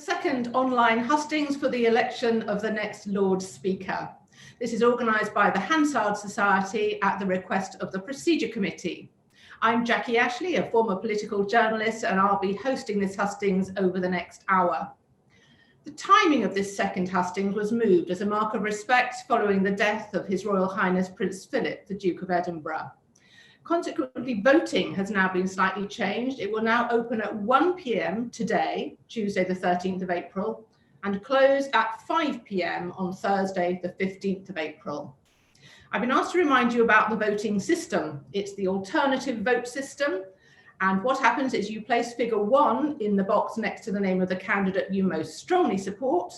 second online hustings for the election of the next Lord Speaker. This is organised by the Hansard Society at the request of the Procedure Committee. I'm Jackie Ashley, a former political journalist, and I'll be hosting this hustings over the next hour. The timing of this second hustings was moved as a mark of respect following the death of His Royal Highness Prince Philip, the Duke of Edinburgh. Consequently, voting has now been slightly changed. It will now open at 1 p.m. today, Tuesday the 13th of April, and close at 5 p.m. on Thursday the 15th of April. I've been asked to remind you about the voting system. It's the alternative vote system. And what happens is you place figure 1 in the box next to the name of the candidate you most strongly support,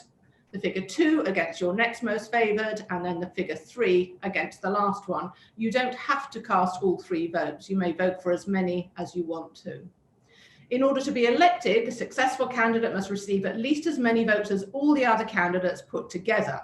the figure 2 against your next most favoured, and then the figure 3 against the last one. You don't have to cast all 3 votes. You may vote for as many as you want to. In order to be elected, the successful candidate must receive at least as many votes as all the other candidates put together.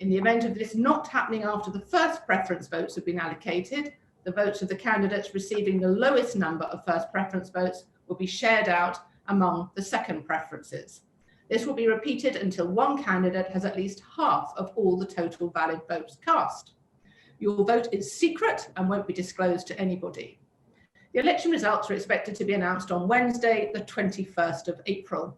In the event of this not happening after the first preference votes have been allocated, the votes of the candidates receiving the lowest number of first preference votes will be shared out among the second preferences. This will be repeated until one candidate has at least half of all the total valid votes cast. Your vote is secret and won't be disclosed to anybody. The election results are expected to be announced on Wednesday, the 21st of April.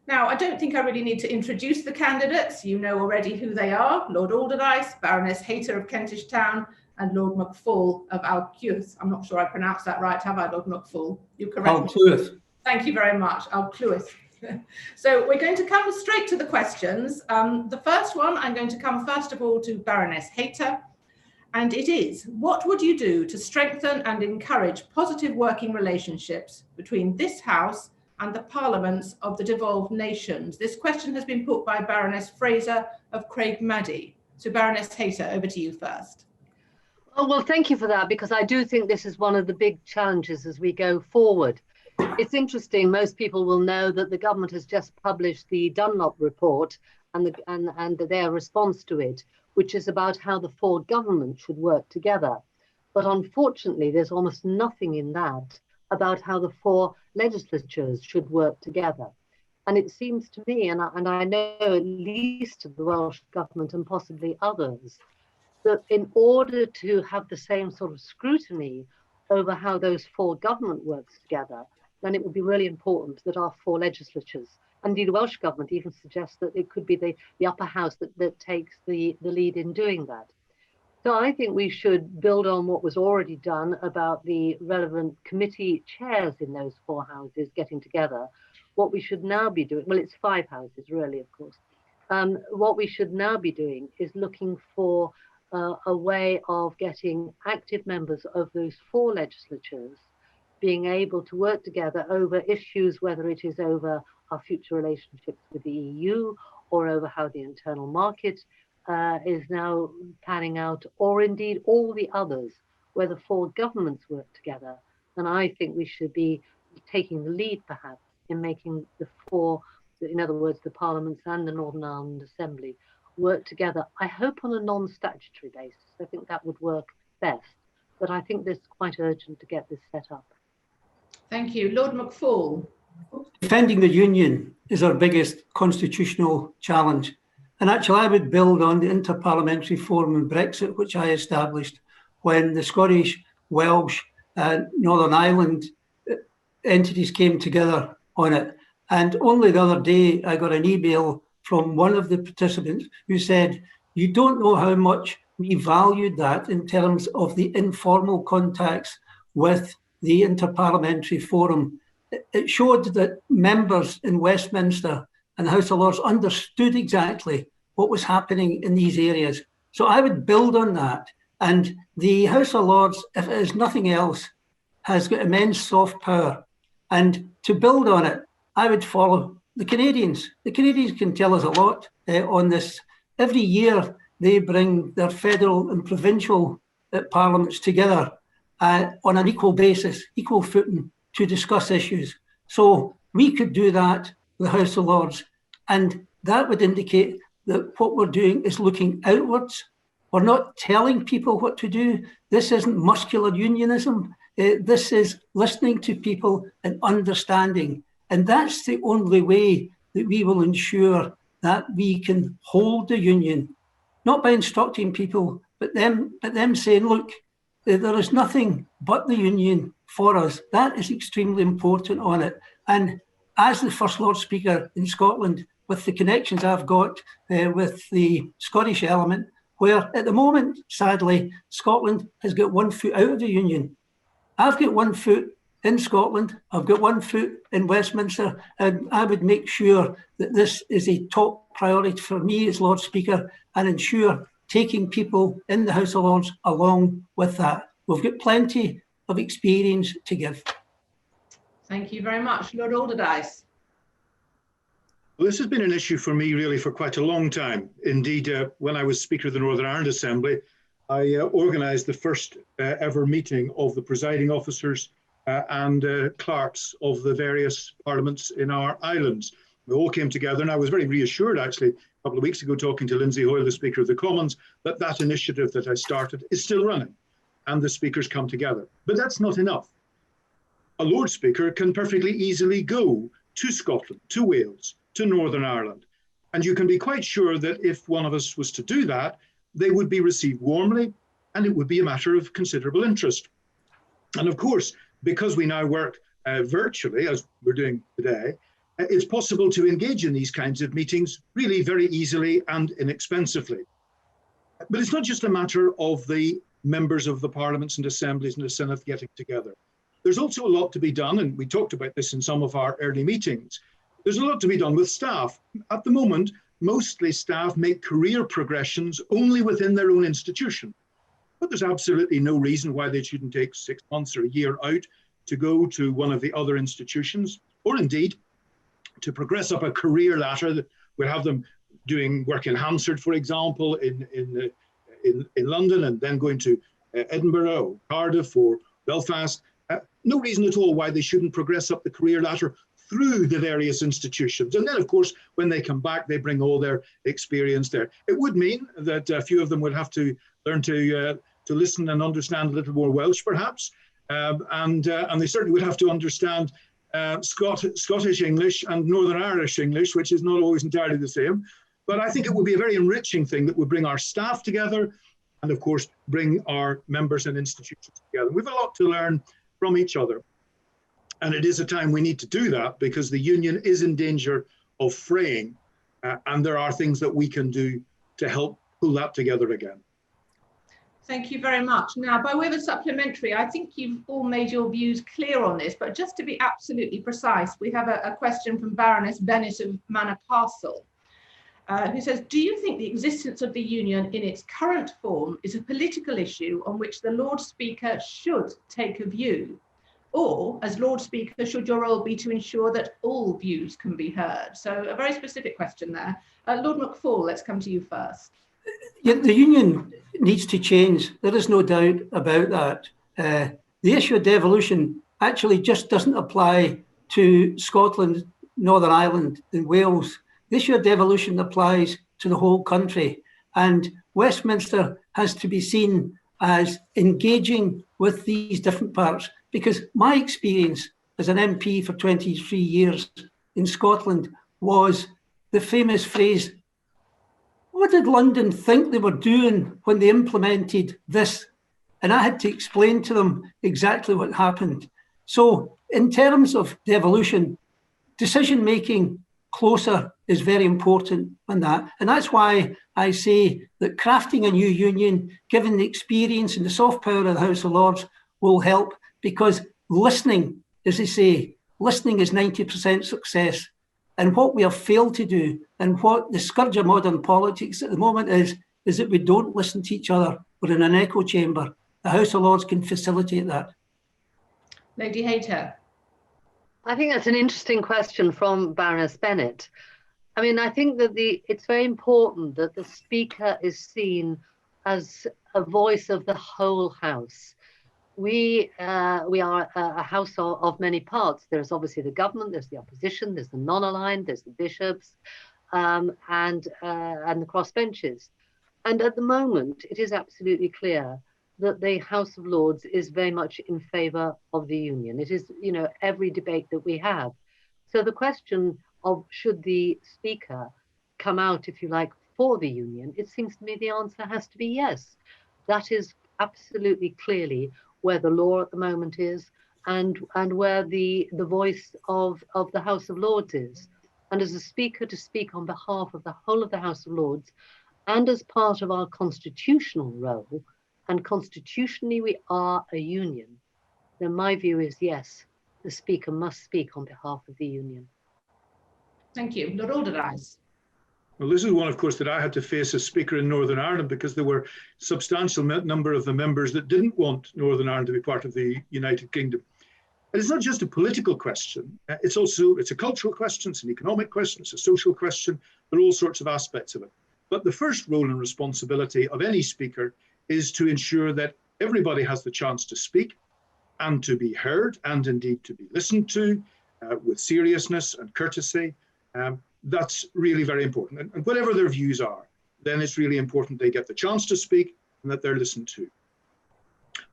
Now, I don't think I really need to introduce the candidates. You know already who they are: Lord Alderdice, Baroness Hayter of Kentish Town, and Lord McFall of Alcuith. I'm not sure I pronounced that right, have I, Lord McFall? You correct me. Alcuith. Thank you very much, Alcuith. So we're going to come straight to the questions. The first one, I'm going to come first of all to Baroness Hayter, and it is, what would you do to strengthen and encourage positive working relationships between this House and the parliaments of the devolved nations? This question has been put by Baroness Fraser of Craigmaddy. So Baroness Hayter, over to you first. Oh, well, thank you for that, because I do think this is one of the big challenges as we go forward. It's interesting, most people will know that the government has just published the Dunlop report and their response to it, which is about how the 4 governments should work together. But unfortunately, there's almost nothing in that about how the 4 legislatures should work together. And it seems to me, and I know at least the Welsh government and possibly others, that in order to have the same sort of scrutiny over how those 4 government works together, then it would be really important that our 4 legislatures, and indeed the Welsh government even suggests that it could be the upper house that takes the lead in doing that. So I think we should build on what was already done about the relevant committee chairs in those 4 houses getting together. What we should now be doing, well, it's 5 houses really, of course. What we should now be doing is looking for a way of getting active members of those 4 legislatures being able to work together over issues, whether it is over our future relationships with the EU or over how the internal market is now panning out, or indeed all the others, where the 4 governments work together. And I think we should be taking the lead, perhaps, in making the 4, in other words, the parliaments and the Northern Ireland Assembly, work together, I hope on a non-statutory basis. I think that would work best. But I think this is quite urgent to get this set up. Thank you. Lord McFall. Defending the Union is our biggest constitutional challenge. And actually, I would build on the Interparliamentary Forum on Brexit, which I established when the Scottish, Welsh, and Northern Ireland entities came together on it. And only the other day, I got an email from one of the participants who said, "You don't know how much we valued that in terms of the informal contacts with the Interparliamentary Forum." It showed that members in Westminster and the House of Lords understood exactly what was happening in these areas. So I would build on that. And the House of Lords, if it is nothing else, has got immense soft power. And to build on it, I would follow the Canadians. The Canadians can tell us a lot on this. Every year, they bring their federal and provincial parliaments together on an equal basis, equal footing, to discuss issues. So we could do that with the House of Lords, and that would indicate that what we're doing is looking outwards. We're not telling people what to do. This isn't muscular unionism. This is listening to people and understanding. And that's the only way that we will ensure that we can hold the union, not by instructing people, but them saying, look, there is nothing but the union for us. That is extremely important on it. And as the First Lord Speaker in Scotland, with the connections I've got with the Scottish element, where at the moment, sadly, Scotland has got 1 foot out of the union. I've got 1 foot in Scotland, I've got 1 foot in Westminster, and I would make sure that this is a top priority for me as Lord Speaker and ensure taking people in the House of Lords along with that. We've got plenty of experience to give. Thank you very much. Lord Alderdice. Well, this has been an issue for me really for quite a long time. Indeed, when I was Speaker of the Northern Ireland Assembly, I organised the first ever meeting of the presiding officers and clerks of the various parliaments in our islands. We all came together, and I was very reassured actually a couple of weeks ago talking to Lindsay Hoyle, the Speaker of the Commons, that that initiative that I started is still running and the speakers come together. But that's not enough. A Lord Speaker can perfectly easily go to Scotland, to Wales, to Northern Ireland. And you can be quite sure that if one of us was to do that, they would be received warmly and it would be a matter of considerable interest. And of course, because we now work virtually, as we're doing today, it's possible to engage in these kinds of meetings really very easily and inexpensively. But it's not just a matter of the members of the parliaments and assemblies and the Senate getting together. There's also a lot to be done, and we talked about this in some of our early meetings. There's a lot to be done with staff. At the moment, mostly staff make career progressions only within their own institution. But there's absolutely no reason why they shouldn't take 6 months or a year out to go to one of the other institutions, or indeed to progress up a career ladder. We'll have them doing work in Hansard, for example, in London, and then going to Edinburgh or Cardiff or Belfast. No reason at all why they shouldn't progress up the career ladder through the various institutions. And then, of course, when they come back, they bring all their experience there. It would mean that a few of them would have to learn to listen and understand a little more Welsh, perhaps. And they certainly would have to understand Scottish English and Northern Irish English, which is not always entirely the same. But I think it would be a very enriching thing that would bring our staff together and, of course, bring our members and institutions together. We have a lot to learn from each other. And it is a time we need to do that because the union is in danger of fraying. And there are things that we can do to help pull that together again. Thank you very much. Now, by way of a supplementary, I think you've all made your views clear on this, but just to be absolutely precise, we have a question from Baroness Bennett of Manor Castle, who says, do you think the existence of the union in its current form is a political issue on which the Lord Speaker should take a view? Or, as Lord Speaker, should your role be to ensure that all views can be heard? So a very specific question there. Lord McFall, let's come to you first. Yeah, the union needs to change. There is no doubt about that. The issue of devolution actually just doesn't apply to Scotland, Northern Ireland and Wales. The issue of devolution applies to the whole country. And Westminster has to be seen as engaging with these different parts. Because my experience as an MP for 23 years in Scotland was the famous phrase, what did London think they were doing when they implemented this? And I had to explain to them exactly what happened. So in terms of devolution, decision-making closer is very important on that. And that's why I say that crafting a new union, given the experience and the soft power of the House of Lords, will help. Because listening, as they say, listening is 90% success. And what we have failed to do, and what the scourge of modern politics at the moment is that we don't listen to each other. We're in an echo chamber. The House of Lords can facilitate that. Lady Hayter. I think that's an interesting question from Baroness Bennett. I mean, I think that it's very important that the Speaker is seen as a voice of the whole House. We are a house of many parts. There's obviously the government, there's the opposition, there's the non-aligned, there's the bishops, and the crossbenchers. And at the moment, it is absolutely clear that the House of Lords is very much in favour of the union. It is, every debate that we have. So the question of should the Speaker come out, if you like, for the union, it seems to me the answer has to be yes. That is absolutely clearly where the law at the moment is, and where the voice of the House of Lords is. And as a Speaker, to speak on behalf of the whole of the House of Lords, and as part of our constitutional role, and constitutionally we are a union, then my view is yes, the Speaker must speak on behalf of the union. Thank you. Lord Alderdice. Well, this is one, of course, that I had to face as Speaker in Northern Ireland, because there were a substantial number of the members that didn't want Northern Ireland to be part of the United Kingdom. And it's not just a political question, it's a cultural question, it's an economic question, it's a social question, there are all sorts of aspects of it. But the first role and responsibility of any Speaker is to ensure that everybody has the chance to speak and to be heard, and indeed to be listened to with seriousness and courtesy. That's really very important. And whatever their views are, then it's really important they get the chance to speak and that they're listened to.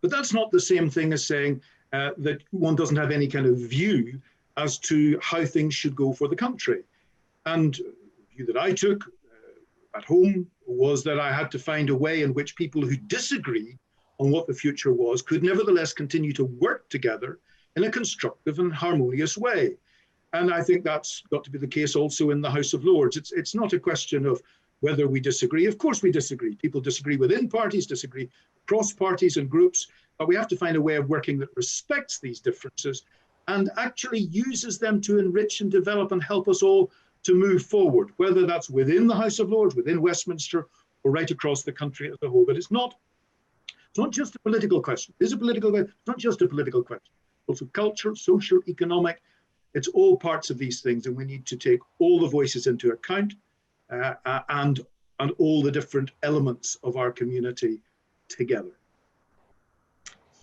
But that's not the same thing as saying that one doesn't have any kind of view as to how things should go for the country. And the view that I took at home was that I had to find a way in which people who disagree on what the future was could nevertheless continue to work together in a constructive and harmonious way. And I think that's got to be the case also in the House of Lords. It's not a question of whether we disagree. Of course we disagree. People disagree within parties, disagree across parties and groups, but we have to find a way of working that respects these differences and actually uses them to enrich and develop and help us all to move forward, whether that's within the House of Lords, within Westminster, or right across the country as a whole. But it's not just a political question. It is a political question. It's not just a political question. It's also cultural, social, economic. It's all parts of these things, and we need to take all the voices into account and all the different elements of our community together.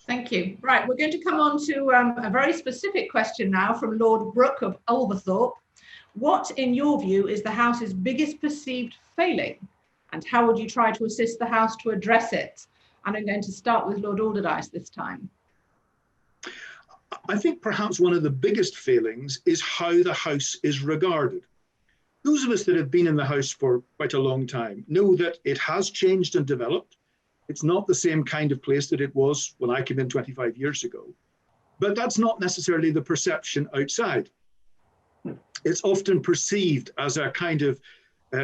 Thank you. Right, we're going to come on to a very specific question now from Lord Brooke of Ulverthorpe. What, in your view, is the House's biggest perceived failing, and how would you try to assist the House to address it? And I'm going to start with Lord Alderdice this time. I think perhaps one of the biggest failings is how the House is regarded. Those of us that have been in the House for quite a long time know that it has changed and developed. It's not the same kind of place that it was when I came in 25 years ago, but that's not necessarily the perception outside. It's often perceived as a kind of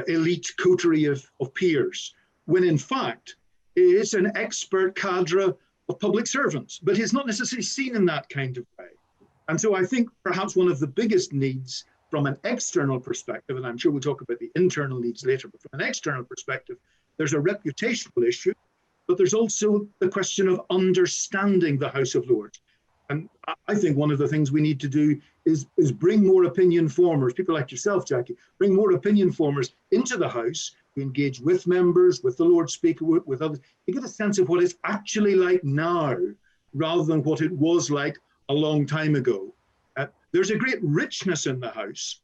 elite coterie of peers, when in fact it's an expert cadre of public servants, but it's not necessarily seen in that kind of way. And so I think perhaps one of the biggest needs from an external perspective, and I'm sure we'll talk about the internal needs later, but from an external perspective, there's a reputational issue, but there's also the question of understanding the House of Lords. And I think one of the things we need to do is bring more opinion formers, people like yourself, Jackie, bring more opinion formers into the House, to engage with members, with the Lord Speaker, with others, to get a sense of what it's actually like now, rather than what it was like a long time ago. There's a great richness in the House,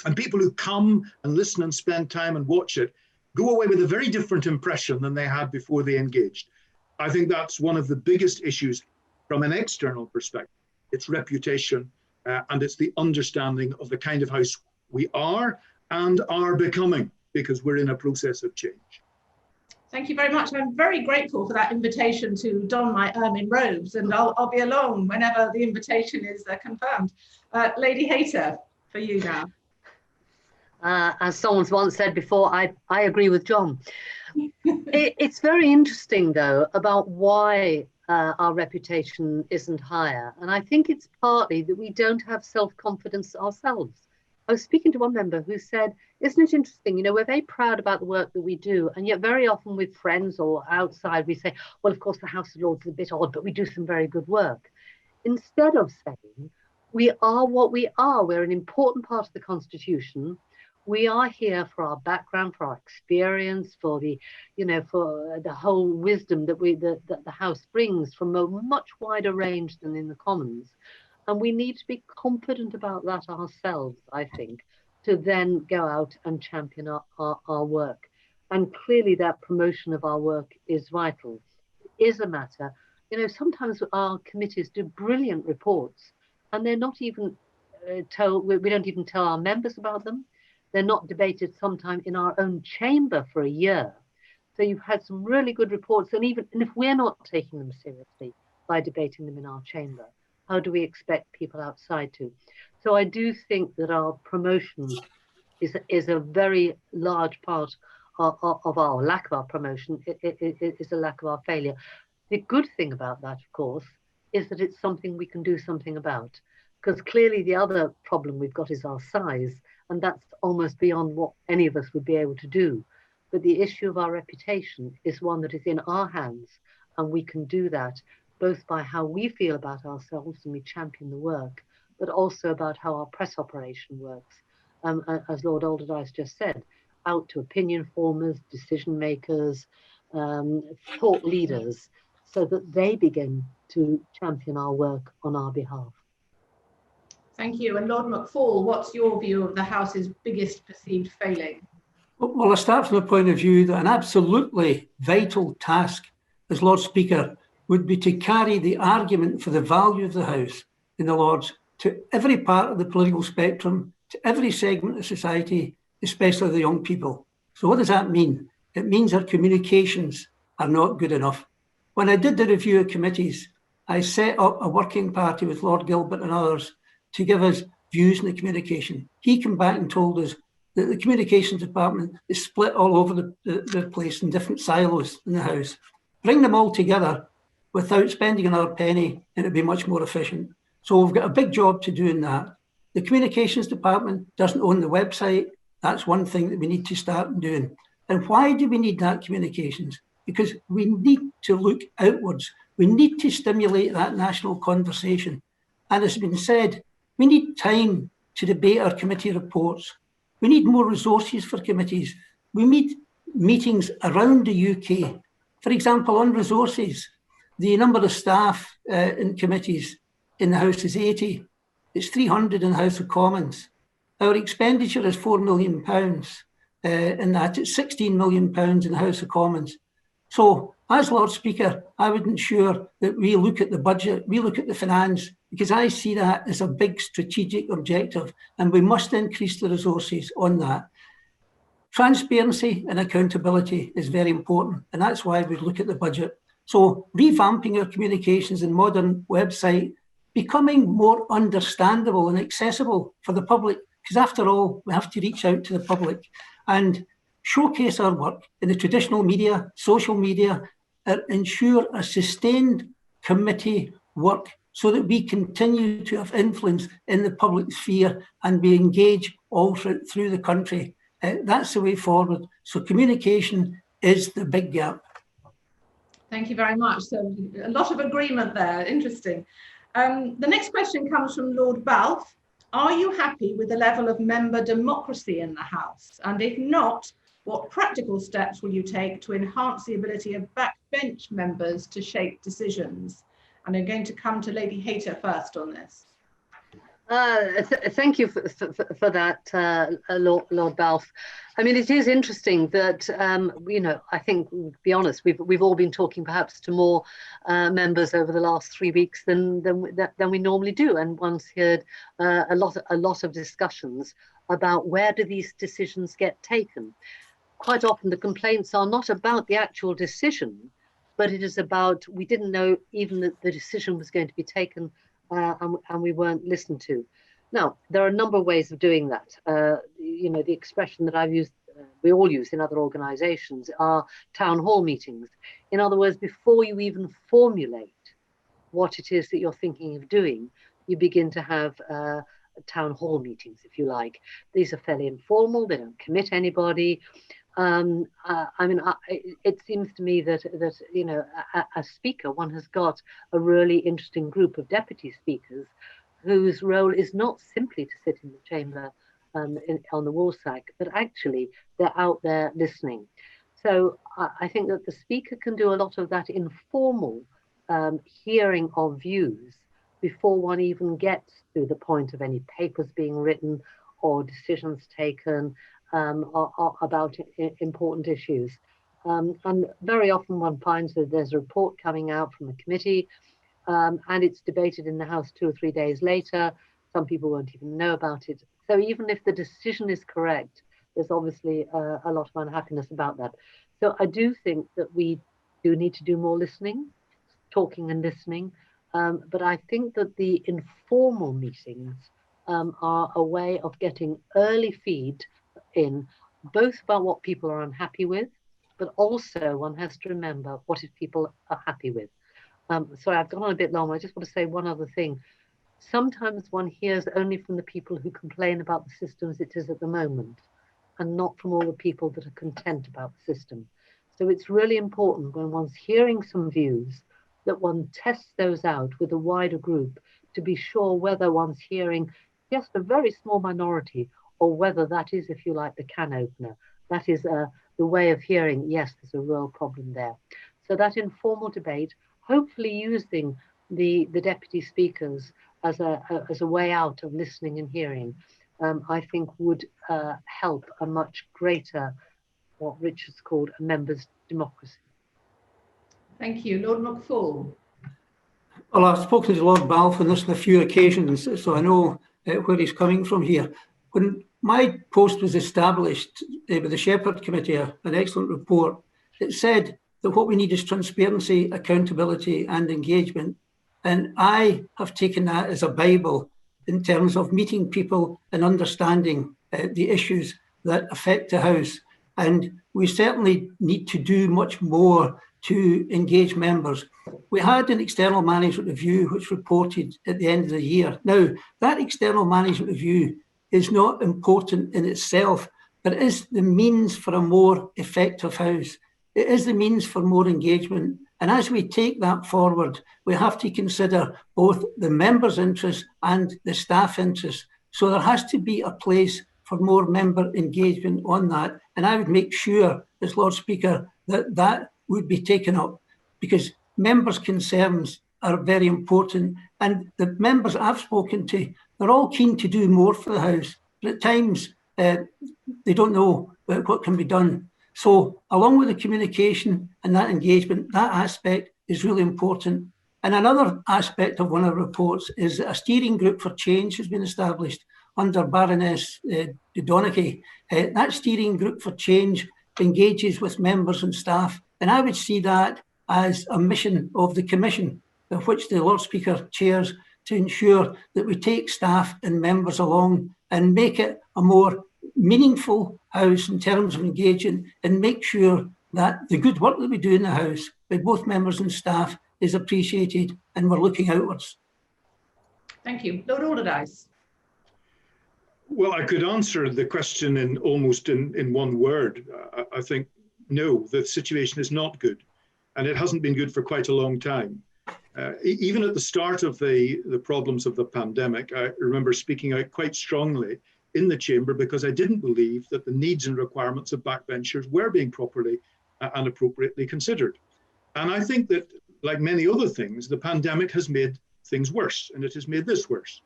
and people who come and listen and spend time and watch it go away with a very different impression than they had before they engaged. I think that's one of the biggest issues from an external perspective. It's reputation, and it's the understanding of the kind of House we are and are becoming, because we're in a process of change. Thank you very much. I'm very grateful for that invitation to don my ermine robes, and I'll be along whenever the invitation is confirmed. Lady Hayter, for you now. As someone's once said before, I agree with John. It's very interesting, though, about why our reputation isn't higher. And I think it's partly that we don't have self-confidence ourselves. I was speaking to one member who said, isn't it interesting, you know, we're very proud about the work that we do, and yet very often with friends or outside, we say, well, of course, the House of Lords is a bit odd, but we do some very good work. Instead of saying, we are what we are, we're an important part of the Constitution. We are here for our background, for our experience, for the, you know, for the whole wisdom that the House brings from a much wider range than in the Commons. And we need to be confident about that ourselves, I think, to then go out and champion our work. And clearly that promotion of our work is vital. It is a matter, you know, sometimes our committees do brilliant reports and they're not even we don't even tell our members about them. They're not debated sometime in our own chamber for a year. So you've had some really good reports, and if we're not taking them seriously by debating them in our chamber, how do we expect people outside to? So I do think that our promotion is a very large part of our lack of our promotion. It is a lack of our failure. The good thing about that, of course, is that it's something we can do something about. Because clearly the other problem we've got is our size, and that's almost beyond what any of us would be able to do. But the issue of our reputation is one that is in our hands, and we can do that both by how we feel about ourselves and we champion the work, but also about how our press operation works. As Lord Alderdice just said, out to opinion formers, decision makers, thought leaders, so that they begin to champion our work on our behalf. Thank you. And Lord McFall, what's your view of the House's biggest perceived failing? Well, I start from the point of view that an absolutely vital task as Lord Speaker would be to carry the argument for the value of the House in the Lords to every part of the political spectrum, to every segment of society, especially the young people. So what does that mean? It means our communications are not good enough. When I did the review of committees, I set up a working party with Lord Gilbert and others to give us views in the communication. He came back and told us that the communications department is split all over the place in different silos in the House. Bring them all together without spending another penny, and it'd be much more efficient. So we've got a big job to do in that. The communications department doesn't own the website. That's one thing that we need to start doing. And why do we need that communications? Because we need to look outwards. We need to stimulate that national conversation. And as has been said, we need time to debate our committee reports. We need more resources for committees. We need meetings around the UK. For example, on resources, the number of staff in committees in the House is 80. It's 300 in the House of Commons. Our expenditure is £4 million in that. It's £16 million in the House of Commons. So as Lord Speaker, I would ensure that we look at the budget, we look at the finance, because I see that as a big strategic objective, and we must increase the resources on that. Transparency and accountability is very important, and that's why we look at the budget. So revamping our communications and modern website, becoming more understandable and accessible for the public, because after all, we have to reach out to the public and showcase our work in the traditional media, social media, and ensure a sustained committee work so that we continue to have influence in the public sphere and we engage all through the country. That's the way forward. So communication is the big gap. Thank you very much. So a lot of agreement there. Interesting. The next question comes from Lord Balfe. Are you happy with the level of member democracy in the House? And if not, what practical steps will you take to enhance the ability of backbench members to shape decisions? And I'm going to come to Lady Hayter first on this. Thank you for that, Lord Balfe. I mean, it is interesting that, I think, to be honest, we've all been talking perhaps to more members over the last 3 weeks than we normally do. And one's heard a lot of discussions about where do these decisions get taken. Quite often the complaints are not about the actual decision, but it is about we didn't know even that the decision was going to be taken and we weren't listened to. Now, there are a number of ways of doing that. The expression that I've used, we all use in other organizations, are town hall meetings. In other words, before you even formulate what it is that you're thinking of doing, you begin to have town hall meetings, if you like. These are fairly informal, they don't commit anybody. It seems to me that as Speaker, one has got a really interesting group of deputy speakers whose role is not simply to sit in the chamber on the Woolsack, but actually they're out there listening. So I think that the Speaker can do a lot of that informal hearing of views before one even gets to the point of any papers being written or decisions taken about important issues. And very often one finds that there's a report coming out from a committee and it's debated in the House 2 or 3 days later. Some people won't even know about it. So even if the decision is correct, there's obviously a lot of unhappiness about that. So I do think that we do need to do more listening, talking and listening. But I think that the informal meetings are a way of getting early feed in, both about what people are unhappy with, but also one has to remember what if people are happy with. Sorry, I've gone on a bit long. I just want to say one other thing. Sometimes one hears only from the people who complain about the system as it is at the moment, and not from all the people that are content about the system. So it's really important when one's hearing some views that one tests those out with a wider group to be sure whether one's hearing just a very small minority, or whether that is, if you like, the can opener. That is the way of hearing, yes, there's a real problem there. So that informal debate, hopefully using the deputy speakers as a way out of listening and hearing, I think would help a much greater, what Richard's called, a members' democracy. Thank you. Lord McFall. Well, I've spoken to Lord Balfe on this on a few occasions, so I know where he's coming from here. When my post was established with the Shepherd Committee, an excellent report, it said that what we need is transparency, accountability and engagement. And I have taken that as a Bible in terms of meeting people and understanding the issues that affect the House. And we certainly need to do much more to engage members. We had an external management review which reported at the end of the year. Now, that external management review is not important in itself, but it is the means for a more effective House. It is the means for more engagement. And as we take that forward, we have to consider both the members' interests and the staff interests. So there has to be a place for more member engagement on that. And I would make sure, as Lord Speaker, that that would be taken up, because members' concerns are very important. And the members I've spoken to, they're all keen to do more for the House, but at times they don't know what can be done. So along with the communication and that engagement, that aspect is really important. And another aspect of one of the reports is that a steering group for change has been established under Baroness Hayter. That steering group for change engages with members and staff. And I would see that as a mission of the Commission, of which the Lord Speaker chairs, to ensure that we take staff and members along and make it a more meaningful House in terms of engaging, and make sure that the good work that we do in the House by both members and staff is appreciated, and we're looking outwards. Thank you. Lord Alderdice. Well, I could answer the question in almost in one word. I think, no, the situation is not good, and it hasn't been good for quite a long time. Even at the start of the problems of the pandemic, I remember speaking out quite strongly in the chamber because I didn't believe that the needs and requirements of backbenchers were being properly and appropriately considered. And I think that, like many other things, the pandemic has made things worse, and it has made this worse.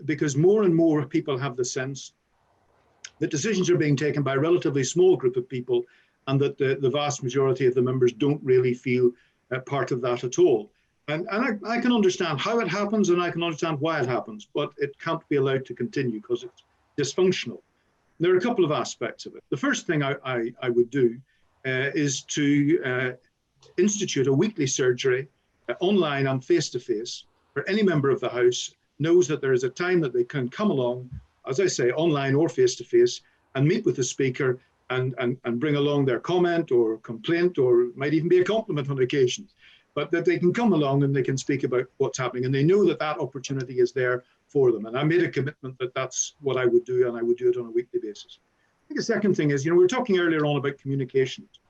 Because more and more people have the sense that decisions are being taken by a relatively small group of people, and that the vast majority of the members don't really feel part of that at all. And I can understand how it happens, and I can understand why it happens, but it can't be allowed to continue because it's dysfunctional. There are a couple of aspects of it. The first thing I would do is to institute a weekly surgery, online and face-to-face, where any member of the House knows that there is a time that they can come along, as I say, online or face-to-face, and meet with the Speaker and bring along their comment or complaint, or it might even be a compliment on occasions, but that they can come along and they can speak about what's happening, and they know that that opportunity is there for them. And I made a commitment that that's what I would do, and I would do it on a weekly basis. I think the second thing is, we were talking earlier on about communications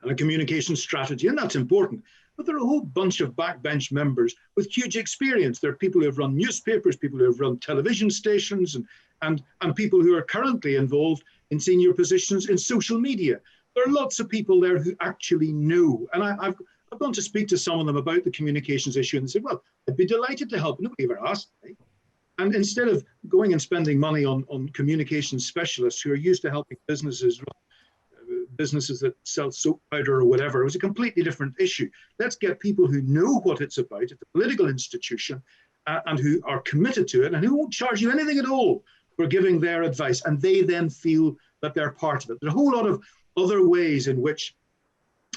and a communication strategy, and that's important. But there are a whole bunch of backbench members with huge experience. There are people who have run newspapers, people who have run television stations, and people who are currently involved in senior positions in social media. There are lots of people there who actually know. And I've gone to speak to some of them about the communications issue, and they said, well, I'd be delighted to help. Nobody ever asked me. And instead of going and spending money on communications specialists who are used to helping businesses that sell soap powder or whatever, it was a completely different issue. Let's get people who know what it's about at the political institution and who are committed to it and who won't charge you anything at all for giving their advice, and they then feel that they're part of it. There's a whole lot of other ways in which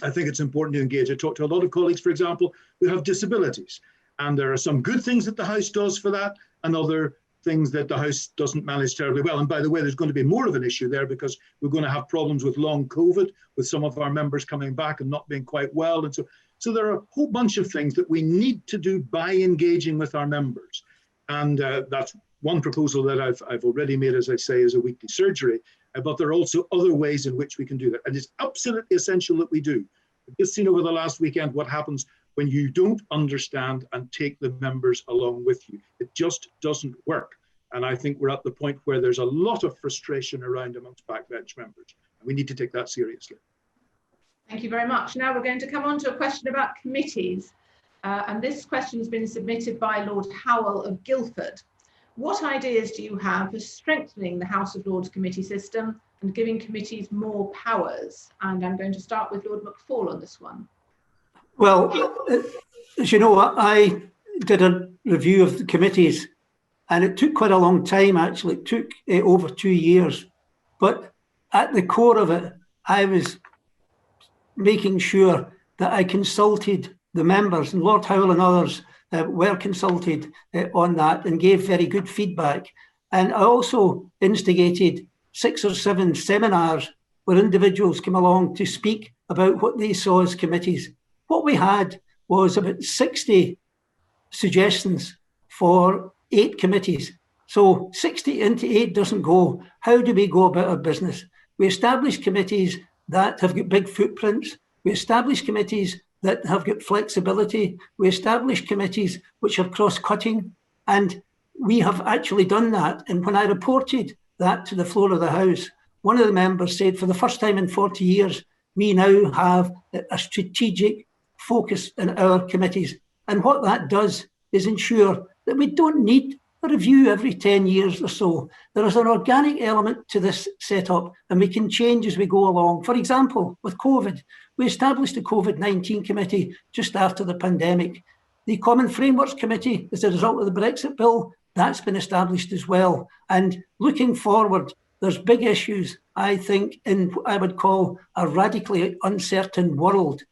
I think it's important to engage. I talk to a lot of colleagues, for example, who have disabilities, and there are some good things that the House does for that and other things that the House doesn't manage terribly well. And by the way, there's going to be more of an issue there because we're going to have problems with long COVID, with some of our members coming back and not being quite well. And so there are a whole bunch of things that we need to do by engaging with our members. And that's one proposal that I've already made, as I say, is a weekly surgery. But there are also other ways in which we can do that. And it's absolutely essential that we do. We've just seen over the last weekend what happens when you don't understand and take the members along with you. It just doesn't work. And I think we're at the point where there's a lot of frustration around amongst backbench members. And we need to take that seriously. Thank you very much. Now we're going to come on to a question about committees. And this question has been submitted by Lord Howell of Guildford. What ideas do you have for strengthening the House of Lords committee system and giving committees more powers? And I'm going to start with Lord McFall on this one. Well, as you know, I did a review of the committees, and it took quite a long time, actually. It took over 2 years. But at the core of it, I was making sure that I consulted the members, and Lord Howell and others were consulted on that and gave very good feedback. And I also instigated 6 or 7 seminars where individuals came along to speak about what they saw as committees. What we had was about 60 suggestions for 8 committees. So 60 into 8 doesn't go. How do we go about our business? We establish committees that have got big footprints. We establish committees that have got flexibility. We establish committees which are cross-cutting, and we have actually done that. And when I reported that to the floor of the House, one of the members said, for the first time in 40 years, we now have a strategic focus in our committees. And what that does is ensure that we don't need a review every 10 years or so. There is an organic element to this setup, and we can change as we go along. For example, with COVID, we established a COVID-19 committee just after the pandemic. The Common Frameworks Committee, as a result of the Brexit bill, that's been established as well. And looking forward, there's big issues, I think, in what I would call a radically uncertain world.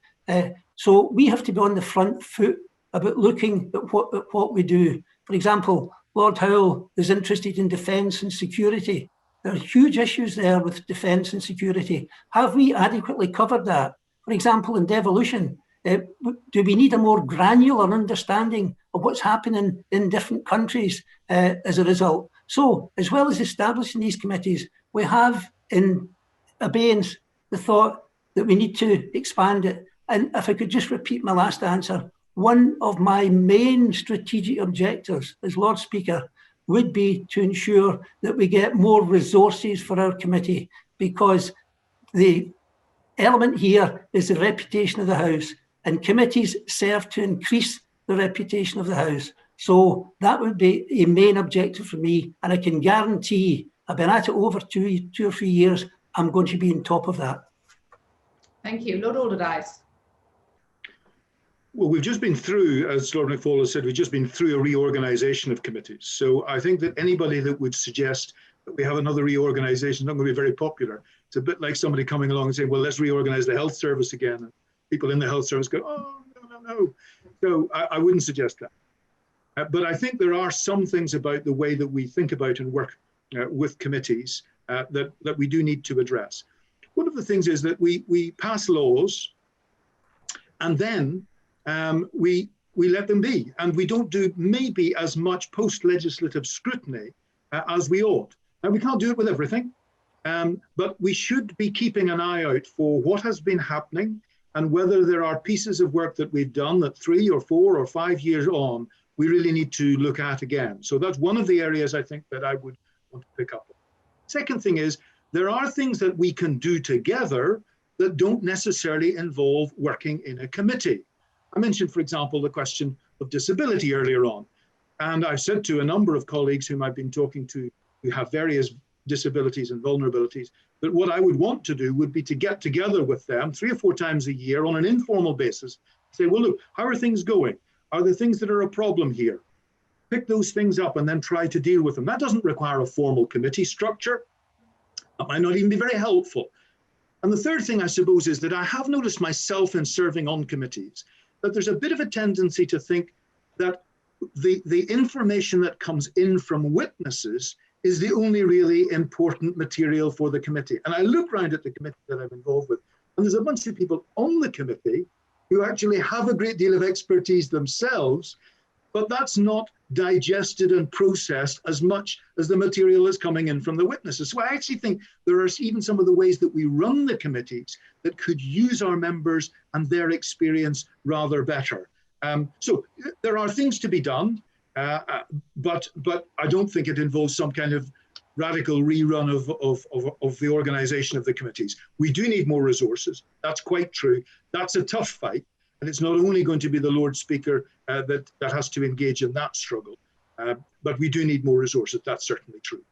So we have to be on the front foot about looking at what we do. For example, Lord Howell is interested in defence and security. There are huge issues there with defence and security. Have we adequately covered that? For example, in devolution, do we need a more granular understanding of what's happening in different countries as a result? So, as well as establishing these committees, we have in abeyance the thought that we need to expand it. And if I could just repeat my last answer, one of my main strategic objectives as Lord Speaker would be to ensure that we get more resources for our committee, because the element here is the reputation of the House, and committees serve to increase the reputation of the House. So that would be a main objective for me, and I can guarantee, I've been at it over two or 3 years, I'm going to be on top of that. Thank you. Lord Alderdice. Well, we've just been through, as Lord McFall has said, we've just been through a reorganisation of committees. So I think that anybody that would suggest that we have another reorganisation is not going to be very popular. It's a bit like somebody coming along and saying, well, let's reorganise the health service again. And people in the health service go, oh, no. So I wouldn't suggest that. But I think there are some things about the way that we think about and work with committees that we do need to address. One of the things is that we pass laws and then we let them be, and we don't do maybe as much post-legislative scrutiny as we ought. Now, we can't do it with everything, but we should be keeping an eye out for what has been happening and whether there are pieces of work that we've done that 3 or 4 or 5 years on, we really need to look at again. So that's one of the areas I think that I would want to pick up on. Second thing is, there are things that we can do together that don't necessarily involve working in a committee. I mentioned, for example, the question of disability earlier on. And I've said to a number of colleagues whom I've been talking to who have various disabilities and vulnerabilities, that what I would want to do would be to get together with them 3 or 4 times a year on an informal basis, say, well, look, how are things going? Are there things that are a problem here? pick those things up and then try to deal with them. That doesn't require a formal committee structure. That might not even be very helpful. And the third thing, I suppose, is that I have noticed myself in serving on committees that there's a bit of a tendency to think that the information that comes in from witnesses is the only really important material for the committee. And I look around at the committee that I'm involved with, and there's a bunch of people on the committee who actually have a great deal of expertise themselves, but that's not digested and processed as much as the material is coming in from the witnesses. So I actually think there are even some of the ways that we run the committees that could use our members and their experience rather better. So there are things to be done, but I don't think it involves some kind of radical rerun of the organization of the committees. We do need more resources. That's quite true. That's a tough fight. And it's not only going to be the Lord Speaker that has to engage in that struggle, but we do need more resources. That's certainly true.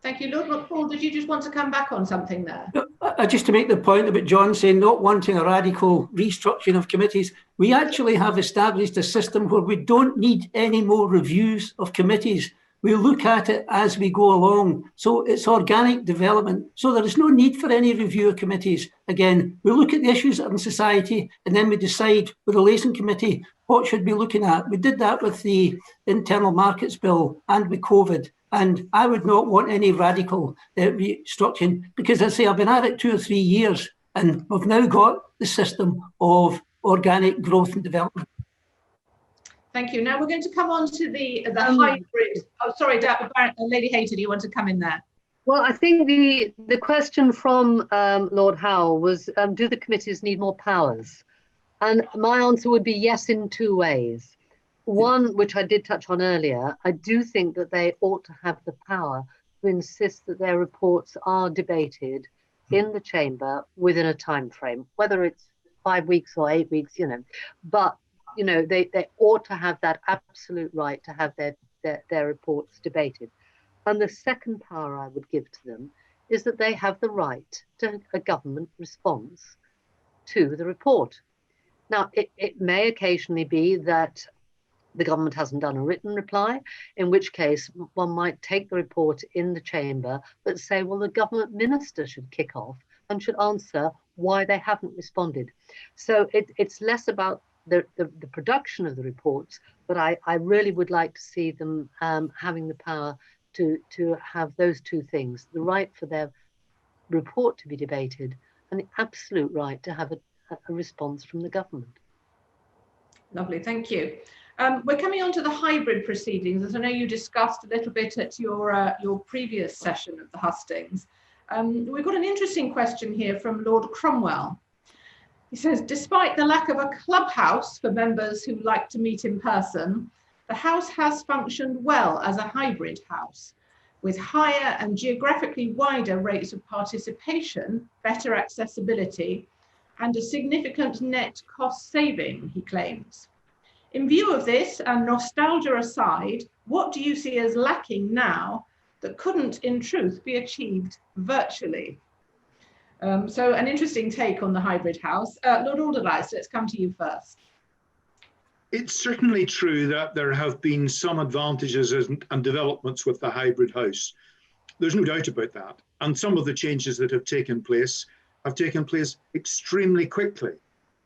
Thank you. Lord McFall, did you just want to come back on something there? Just to make the point about John saying not wanting a radical restructuring of committees, we actually have established a system where we don't need any more reviews of committees. We look at it as we go along. So it's organic development. So there is no need for any review of committees. Again, we look at the issues in society and then we decide with the Liaison Committee what should be looking at. We did that with the Internal Markets Bill and with COVID. And I would not want any radical restructuring because, as I say, I've been at it 2 or 3 years and we've now got the system of organic growth and development. Thank you. Now we're going to come on to the hybrid. Oh, sorry, Lady Hayter, do you want to come in there? Well, I think the question from Lord Howell was, do the committees need more powers? And my answer would be yes in 2 ways. One, which I did touch on earlier, I do think that they ought to have the power to insist that their reports are debated in the chamber within a time frame, whether it's 5 weeks or 8 weeks, but they ought to have that absolute right to have their reports debated. And the second power I would give to them is that they have the right to a government response to the report. Now, it may occasionally be that the government hasn't done a written reply, in which case one might take the report in the chamber, but say, well, the government minister should kick off and should answer why they haven't responded. So it's less about the production of the reports, but I really would like to see them having the power to have those 2 things, the right for their report to be debated and the absolute right to have a response from the government. Lovely, thank you. We're coming on to the hybrid proceedings, as I know you discussed a little bit at your previous session of the Hustings. We've got an interesting question here from Lord Cromwell. He says, despite the lack of a clubhouse for members who like to meet in person, the House has functioned well as a hybrid House, with higher and geographically wider rates of participation, better accessibility, and a significant net cost saving, he claims. In view of this, and nostalgia aside, what do you see as lacking now that couldn't in truth be achieved virtually? So an interesting take on the hybrid House. Lord Alderdice, let's come to you first. It's certainly true that there have been some advantages and developments with the hybrid House. There's no doubt about that. And some of the changes that have taken place extremely quickly.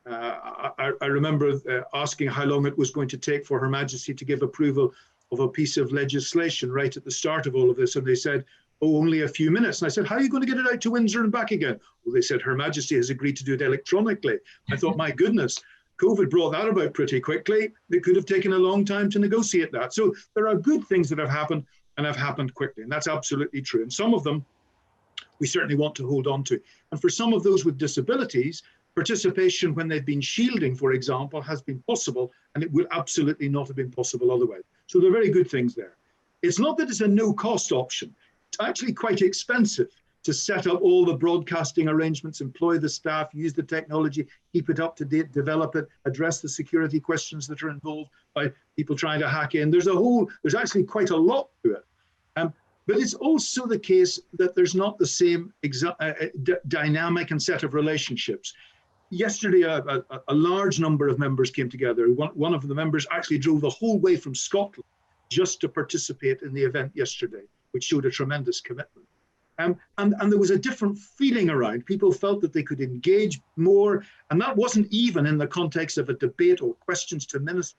I remember asking how long it was going to take for Her Majesty to give approval of a piece of legislation right at the start of all of this. And they said, oh, only a few minutes. And I said, how are you going to get it out to Windsor and back again? Well, they said, Her Majesty has agreed to do it electronically. I thought, my goodness, COVID brought that about pretty quickly. It could have taken a long time to negotiate that. So there are good things that have happened and have happened quickly. And that's absolutely true. And some of them we certainly want to hold on to. And for some of those with disabilities, participation when they've been shielding, for example, has been possible, and it will absolutely not have been possible otherwise. So there are very good things there. It's not that it's a no-cost option. It's actually quite expensive to set up all the broadcasting arrangements, employ the staff, use the technology, keep it up to date, develop it, address the security questions that are involved by people trying to hack in. There's actually quite a lot to it. But it's also the case that there's not the same dynamic and set of relationships. Yesterday, a large number of members came together. One of the members actually drove the whole way from Scotland just to participate in the event yesterday, which showed a tremendous commitment. And there was a different feeling around. People felt that they could engage more, and that wasn't even in the context of a debate or questions to ministers.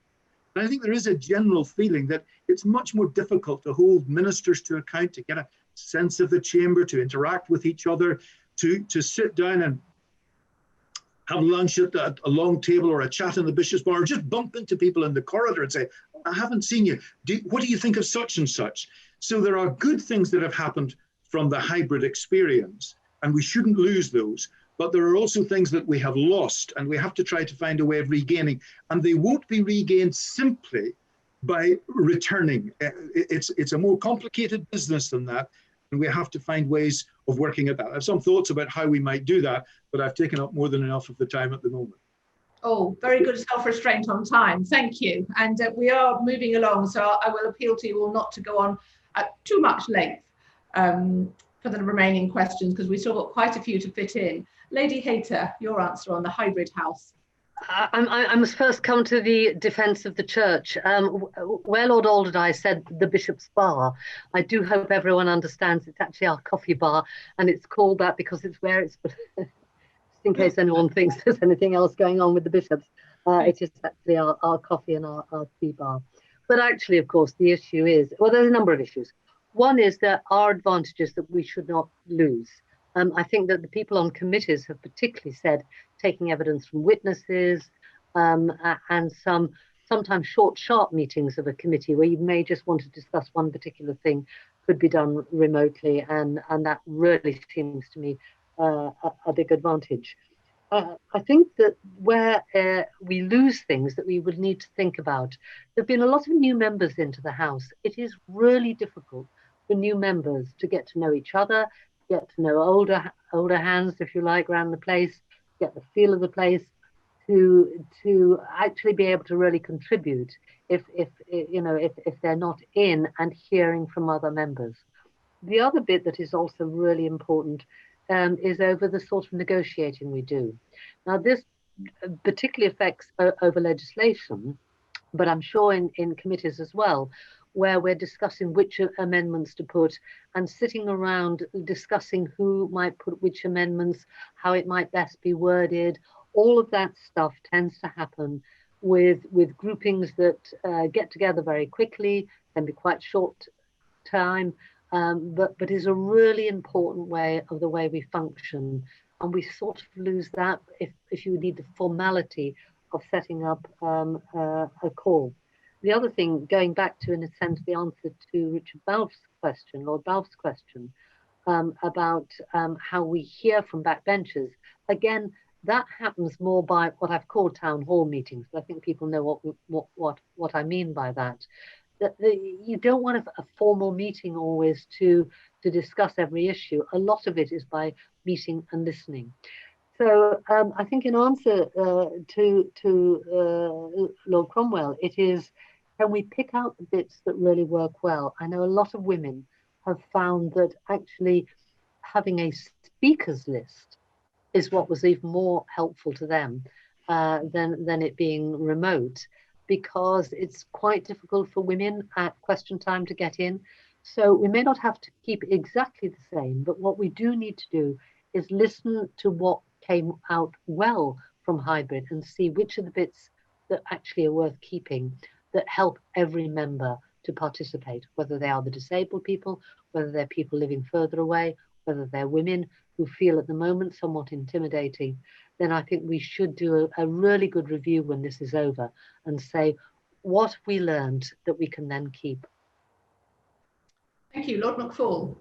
And I think there is a general feeling that it's much more difficult to hold ministers to account, to get a sense of the chamber, to interact with each other, to sit down and have lunch at a long table or a chat in the Bishop's Bar, or just bump into people in the corridor and say, I haven't seen you. What do you think of such and such? So there are good things that have happened from the hybrid experience, and we shouldn't lose those. But there are also things that we have lost, and we have to try to find a way of regaining. And they won't be regained simply by returning. It's a more complicated business than that, and we have to find ways of working at that. I have some thoughts about how we might do that, but I've taken up more than enough of the time at the moment. Oh, very good self-restraint on time. Thank you. And we are moving along, so I will appeal to you all not to go on at too much length for the remaining questions, because we still got quite a few to fit in. Lady Hayter, your answer on the hybrid house. I must first come to the defence of the church. Where Lord Alderdice said the Bishop's Bar, I do hope everyone understands it's actually our coffee bar, and it's called that because it's where it's, just in case anyone thinks there's anything else going on with the bishops, it is actually our coffee and our tea bar. But actually, of course, the issue is, well, there's a number of issues. One is there are advantages that we should not lose. I think that the people on committees have particularly said taking evidence from witnesses and sometimes short, sharp meetings of a committee where you may just want to discuss one particular thing could be done remotely, and that really seems to me a big advantage. I think that where we lose things that we would need to think about, there have been a lot of new members into the House. It is really difficult for new members to get to know each other, get to know older hands, if you like, around the place, get the feel of the place, to actually be able to really contribute if they're not in and hearing from other members. The other bit that is also really important is over the sort of negotiating we do. Now, this particularly affects over legislation, but I'm sure in committees as well, where we're discussing which amendments to put and sitting around discussing who might put which amendments, how it might best be worded. All of that stuff tends to happen with groupings that get together very quickly, can be quite short time, but is a really important way of the way we function. And we sort of lose that if you need the formality of setting up a call. The other thing, going back to, in a sense, the answer to Richard Balfe's question, Lord Balfe's question, about how we hear from backbenchers, again, that happens more by what I've called town hall meetings. I think people know what I mean by that. You don't want a formal meeting always to discuss every issue. A lot of it is by meeting and listening. So I think in answer to Lord Cromwell, it is, can we pick out the bits that really work well? I know a lot of women have found that actually having a speakers list is what was even more helpful to them than it being remote, because it's quite difficult for women at question time to get in. So we may not have to keep exactly the same, but what we do need to do is listen to what came out well from hybrid and see which are the bits that actually are worth keeping, that help every member to participate, whether they are the disabled people, whether they're people living further away, whether they're women who feel at the moment somewhat intimidating. Then I think we should do a really good review when this is over and say, what have we learned that we can then keep? Thank you. Lord McFall.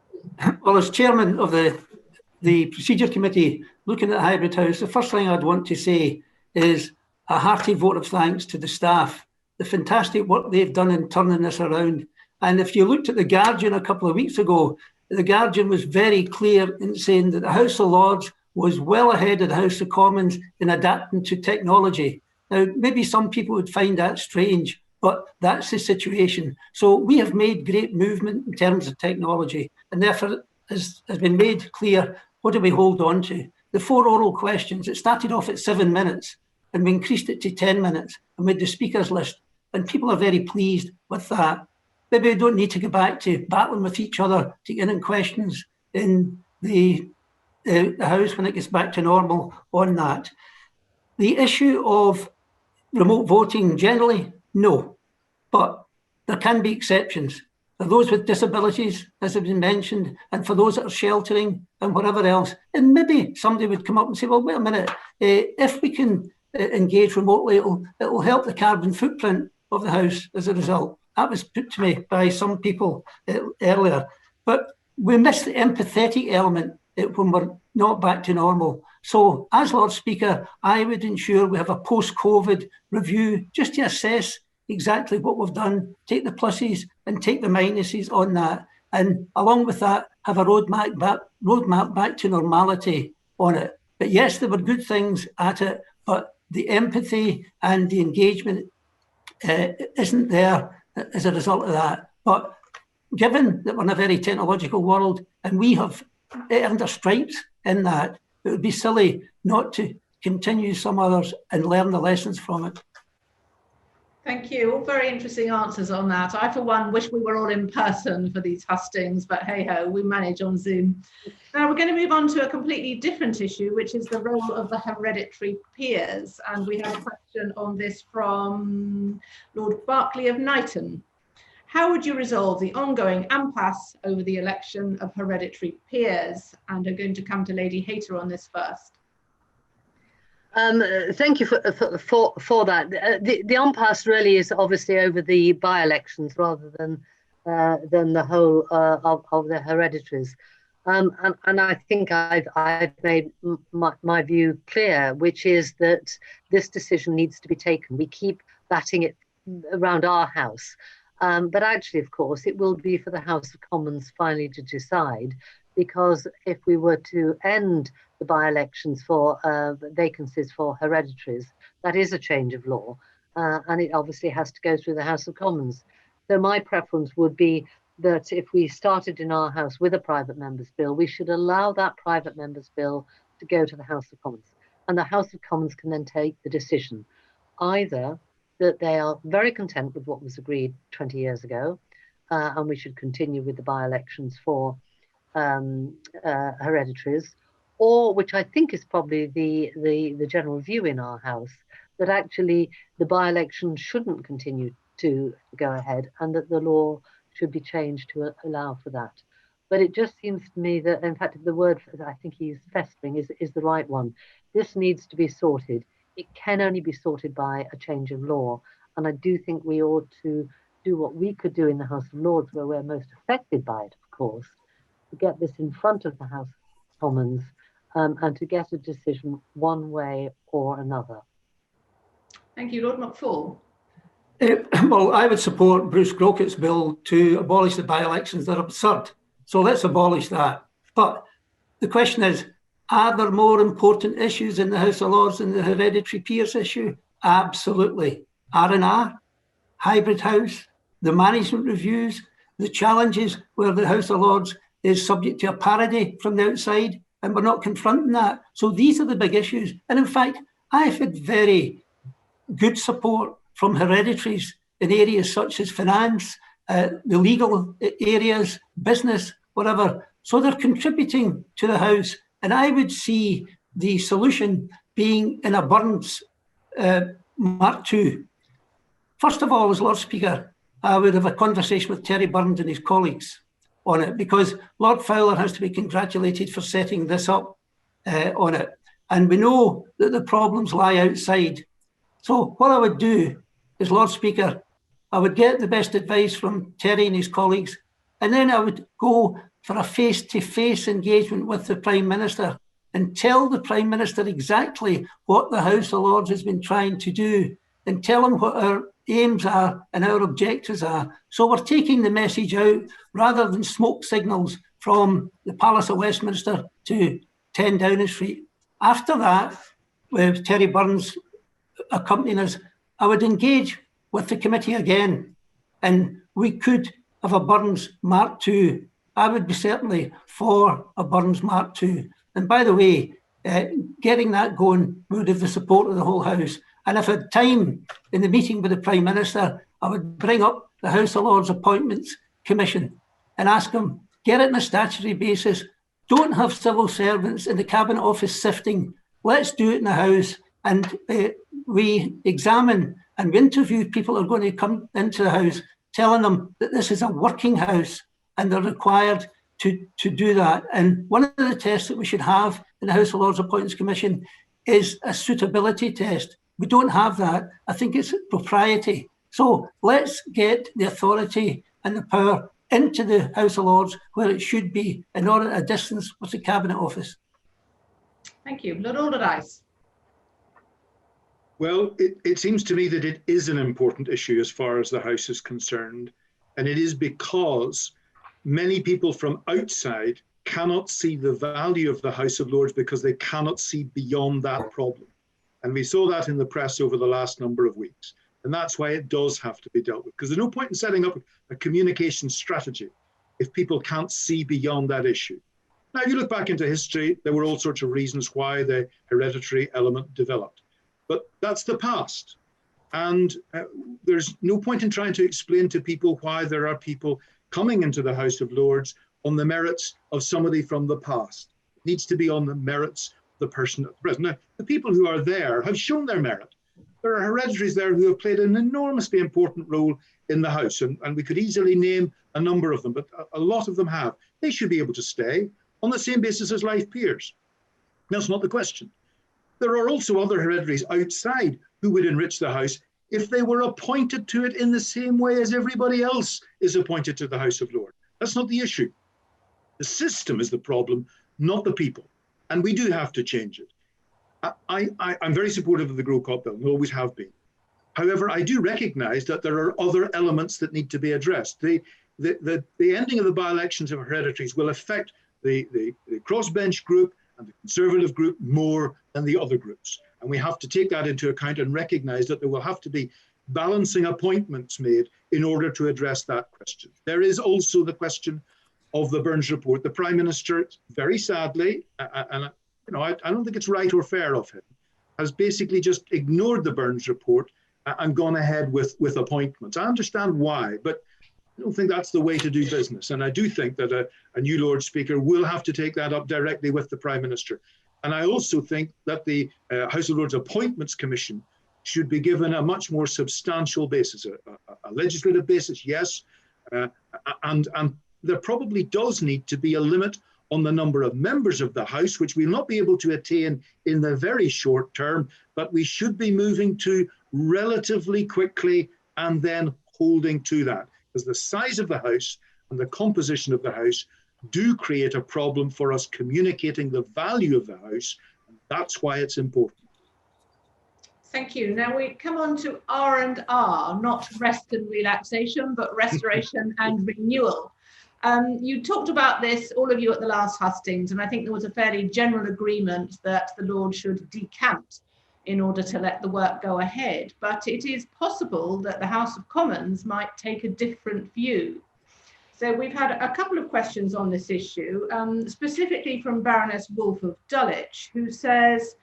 Well, as chairman of the procedure committee looking at hybrid house, the first thing I'd want to say is a hearty vote of thanks to the staff, the fantastic work they've done in turning this around. And if you looked at the Guardian a couple of weeks ago, the Guardian was very clear in saying that the House of Lords was well ahead of the House of Commons in adapting to technology. Now, maybe some people would find that strange, but that's the situation. So we have made great movement in terms of technology, and therefore has been made clear, what do we hold on to? The 4 oral questions, it started off at 7 minutes, and we increased it to 10 minutes, and with the speakers list, and people are very pleased with that. maybe we don't need to go back to battling with each other to get in questions in the House when it gets back to normal on that. The issue of remote voting generally, no, but there can be exceptions. For those with disabilities, as has been mentioned, and for those that are sheltering and whatever else, and maybe somebody would come up and say, well, wait a minute, if we can engage remotely, it'll help the carbon footprint of the House as a result. That was put to me by some people earlier. But we miss the empathetic element when we're not back to normal. So as Lord Speaker, I would ensure we have a post-COVID review just to assess exactly what we've done, take the pluses and take the minuses on that. And along with that, have a roadmap back to normality on it. But yes, there were good things at it, but the empathy and the engagement isn't there as a result of that. But given that we're in a very technological world and we have earned our stripes in that, it would be silly not to continue some others and learn the lessons from it. Thank you. All very interesting answers on that. I, for one, wish we were all in person for these hustings, but hey-ho, we manage on Zoom. Now we're going to move on to a completely different issue, which is the role of the hereditary peers. And we have a question on this from Lord Berkeley of Knighton. How would you resolve the ongoing impasse over the election of hereditary peers? And are going to come to Lady Hayter on this first. Thank you for that. The impasse really is obviously over the by-elections rather than the whole of the hereditaries. And I think I've made my view clear, which is that this decision needs to be taken. We keep batting it around our House. But actually, of course, it will be for the House of Commons finally to decide, because if we were to end the by-elections for vacancies for hereditaries, that is a change of law, and it obviously has to go through the House of Commons. So my preference would be that if we started in our House with a private member's bill, we should allow that private member's bill to go to the House of Commons, and the House of Commons can then take the decision, either that they are very content with what was agreed 20 years ago, and we should continue with the by-elections for hereditaries, or, which I think is probably the general view in our House, that actually the by-election shouldn't continue to go ahead and that the law should be changed to allow for that. But it just seems to me that, in fact, the word I think he's festering is the right one. This needs to be sorted. It can only be sorted by a change of law. And I do think we ought to do what we could do in the House of Lords, where we're most affected by it, of course, to get this in front of the House of Commons and to get a decision one way or another. Thank you, Lord McFall. Well, I would support Bruce Grokett's bill to abolish the by-elections. They're absurd. So let's abolish that. But the question is, are there more important issues in the House of Lords than the hereditary peers issue? Absolutely. R&R, hybrid house, the management reviews, the challenges where the House of Lords is subject to a parody from the outside, and we're not confronting that. So these are the big issues. And in fact, I've had very good support from hereditaries in areas such as finance, the legal areas, business, whatever. So they're contributing to the House. And I would see the solution being in a Burns Mark II. First of all, as Lord Speaker, I would have a conversation with Terry Burns and his colleagues on it, because Lord Fowler has to be congratulated for setting this up on it. And we know that the problems lie outside. So what I would do is, Lord Speaker, I would get the best advice from Terry and his colleagues, and then I would go for a face-to-face engagement with the Prime Minister and tell the Prime Minister exactly what the House of Lords has been trying to do, and tell him what our aims are and our objectives are. So we're taking the message out rather than smoke signals from the Palace of Westminster to 10 Downing Street. After that, with Terry Burns accompanying us, I would engage with the committee again, and we could have a Burns Mark II. I would be certainly for a Burns Mark II. And by the way, getting that going would have the support of the whole House. And if I had time in the meeting with the Prime Minister, I would bring up the House of Lords Appointments Commission and ask them, get it on a statutory basis. Don't have civil servants in the Cabinet Office sifting. Let's do it in the House. And we examine and we interview people who are going to come into the House, telling them that this is a working House and they're required to do that. And one of the tests that we should have in the House of Lords Appointments Commission is a suitability test. We don't have that. I think it's propriety. So let's get the authority and the power into the House of Lords where it should be, and not at a distance with the Cabinet Office. Thank you. Lord Alderdice. Well, it seems to me that it is an important issue as far as the House is concerned. And it is because many people from outside cannot see the value of the House of Lords because they cannot see beyond that problem. And we saw that in the press over the last number of weeks. And that's why it does have to be dealt with, because there's no point in setting up a communication strategy if people can't see beyond that issue. Now, if you look back into history, there were all sorts of reasons why the hereditary element developed. But that's the past. And there's no point in trying to explain to people why there are people coming into the House of Lords on the merits of somebody from the past. It needs to be on the merits of the person at present. Now, the people who are there have shown their merit. There are hereditaries there who have played an enormously important role in the House, and we could easily name a number of them, but a lot of them have. They should be able to stay on the same basis as life peers. That's not the question. There are also other hereditaries outside who would enrich the House if they were appointed to it in the same way as everybody else is appointed to the House of Lords. That's not the issue. The system is the problem, not the people. And we do have to change it. I'm very supportive of the Grow Cop bill, and always have been. However, I do recognise that there are other elements that need to be addressed. The ending of the by-elections of hereditaries will affect the crossbench group and the Conservative group more than the other groups. And we have to take that into account and recognise that there will have to be balancing appointments made in order to address that question. There is also the question of the Burns report. The Prime Minister, very sadly, and I don't think it's right or fair of him, has basically just ignored the Burns report and gone ahead with appointments. I understand why, but I don't think that's the way to do business. And I do think that a new Lord Speaker will have to take that up directly with the Prime Minister. And I also think that the House of Lords Appointments Commission should be given a much more substantial basis, a legislative basis, yes, and there probably does need to be a limit on the number of members of the House, which we'll not be able to attain in the very short term, but we should be moving to relatively quickly and then holding to that. Because the size of the House and the composition of the House do create a problem for us communicating the value of the House, and that's why it's important. Thank you. Now we come on to R&R, not rest and relaxation, but restoration and renewal. You talked about this, all of you, at the last Hustings, and I think there was a fairly general agreement that the Lord should decant in order to let the work go ahead. But it is possible that the House of Commons might take a different view. So we've had a couple of questions on this issue, specifically from Baroness Wolfe of Dulwich, who says,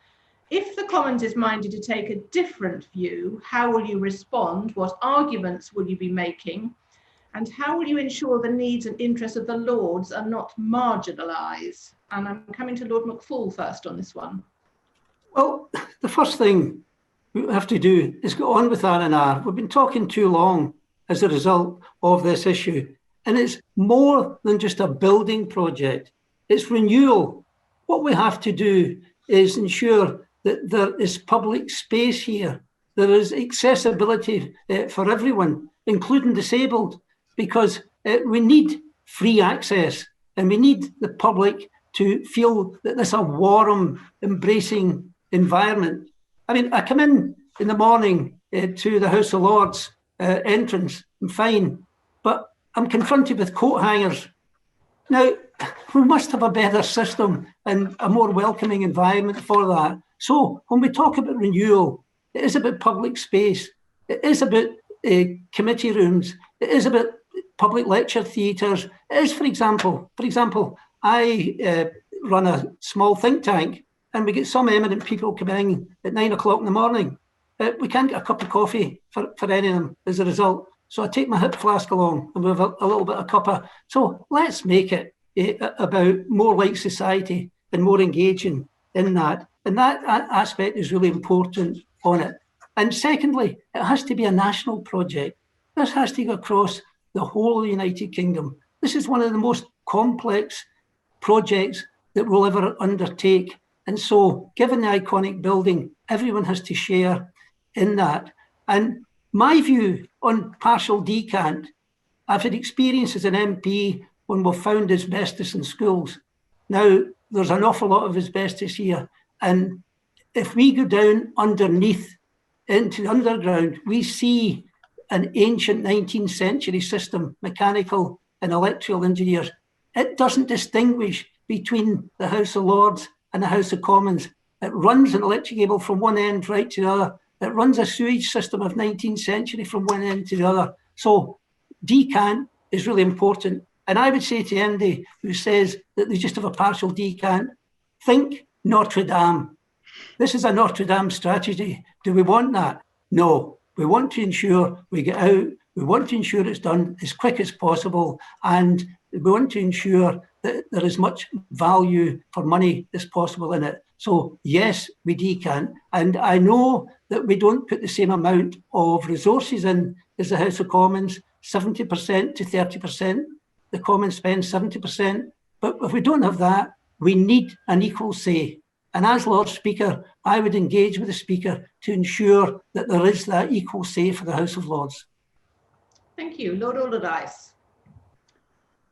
if the Commons is minded to take a different view, how will you respond? What arguments will you be making? And how will you ensure the needs and interests of the Lords are not marginalised? And I'm coming to Lord McFall first on this one. Well, the first thing we have to do is go on with R&R. We've been talking too long as a result of this issue. And it's more than just a building project. It's renewal. What we have to do is ensure that there is public space here. There is accessibility for everyone, including disabled, because we need free access and we need the public to feel that this is a warm, embracing environment. I mean, I come in the morning to the House of Lords entrance, I'm fine, but I'm confronted with coat hangers. Now, we must have a better system and a more welcoming environment for that. So when we talk about renewal, it is about public space. It is about committee rooms. It is about public lecture theatres. It is, for example, I run a small think tank, and we get some eminent people coming in at 9 o'clock in the morning. we can't get a cup of coffee for any of them as a result. So I take my hip flask along and we have a little bit of cuppa. So let's make it about more like society and more engaging in that. And that aspect is really important on it. And secondly, it has to be a national project. This has to go across the whole of the United Kingdom. This is one of the most complex projects that we'll ever undertake. And so, given the iconic building, everyone has to share in that. And my view on partial decant, I've had experience as an MP when we've found asbestos in schools. Now, there's an awful lot of asbestos here. And if we go down underneath into the underground, we see an ancient 19th century system, mechanical and electrical engineers. It doesn't distinguish between the House of Lords and the House of Commons. It runs an electric cable from one end right to the other. It runs a sewage system of 19th century from one end to the other. So decant is really important. And I would say to anybody who says that they just have a partial decant, think Notre Dame. This is a Notre Dame strategy. Do we want that? No. We want to ensure we get out. We want to ensure it's done as quick as possible. And we want to ensure that there is much value for money as possible in it. So yes, we decant. And I know that we don't put the same amount of resources in as the House of Commons, 70% to 30%. The Commons spend 70%. But if we don't have that, we need an equal say. And as Lord Speaker, I would engage with the Speaker to ensure that there is that equal say for the House of Lords. Thank you. Lord Alderdice.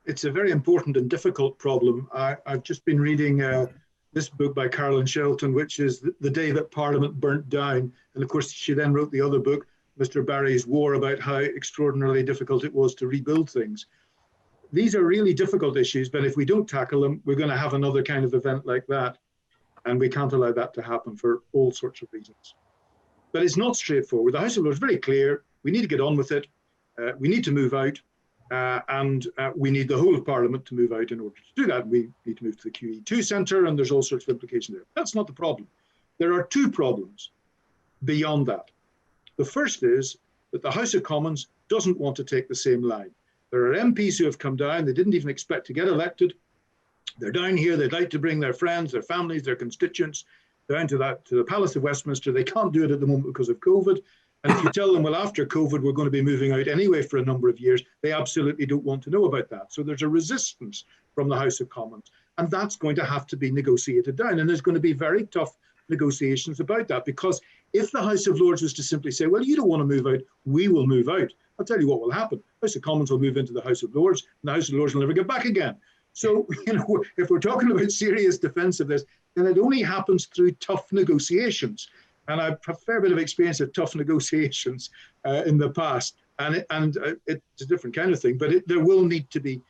It's a very important and difficult problem. I've just been reading this book by Carolyn Shelton, which is The Day That Parliament Burnt Down. And of course, she then wrote the other book, Mr. Barry's War, about how extraordinarily difficult it was to rebuild things. These are really difficult issues, but if we don't tackle them, we're going to have another kind of event like that. And we can't allow that to happen for all sorts of reasons. But it's not straightforward. The House of Lords is very clear. We need to get on with it. We need to move out. And we need the whole of Parliament to move out in order to do that. We need to move to the QE2 centre, and there's all sorts of implications there. That's not the problem. There are two problems beyond that. The first is that the House of Commons doesn't want to take the same line. There are MPs who have come down. They didn't even expect to get elected. They're down here. They'd like to bring their friends, their families, their constituents down to the Palace of Westminster. They can't do it at the moment because of COVID. And if you tell them, well, after COVID, we're going to be moving out anyway for a number of years, they absolutely don't want to know about that. So there's a resistance from the House of Commons. And that's going to have to be negotiated down. And there's going to be very tough negotiations about that, because if the House of Lords was to simply say, well, you don't want to move out, we will move out, I'll tell you what will happen. The House of Commons will move into the House of Lords, and the House of Lords will never get back again. So, if we're talking about serious defence of this, then it only happens through tough negotiations. And I've a fair bit of experience of tough negotiations in the past. And it's a different kind of thing, but there will need to be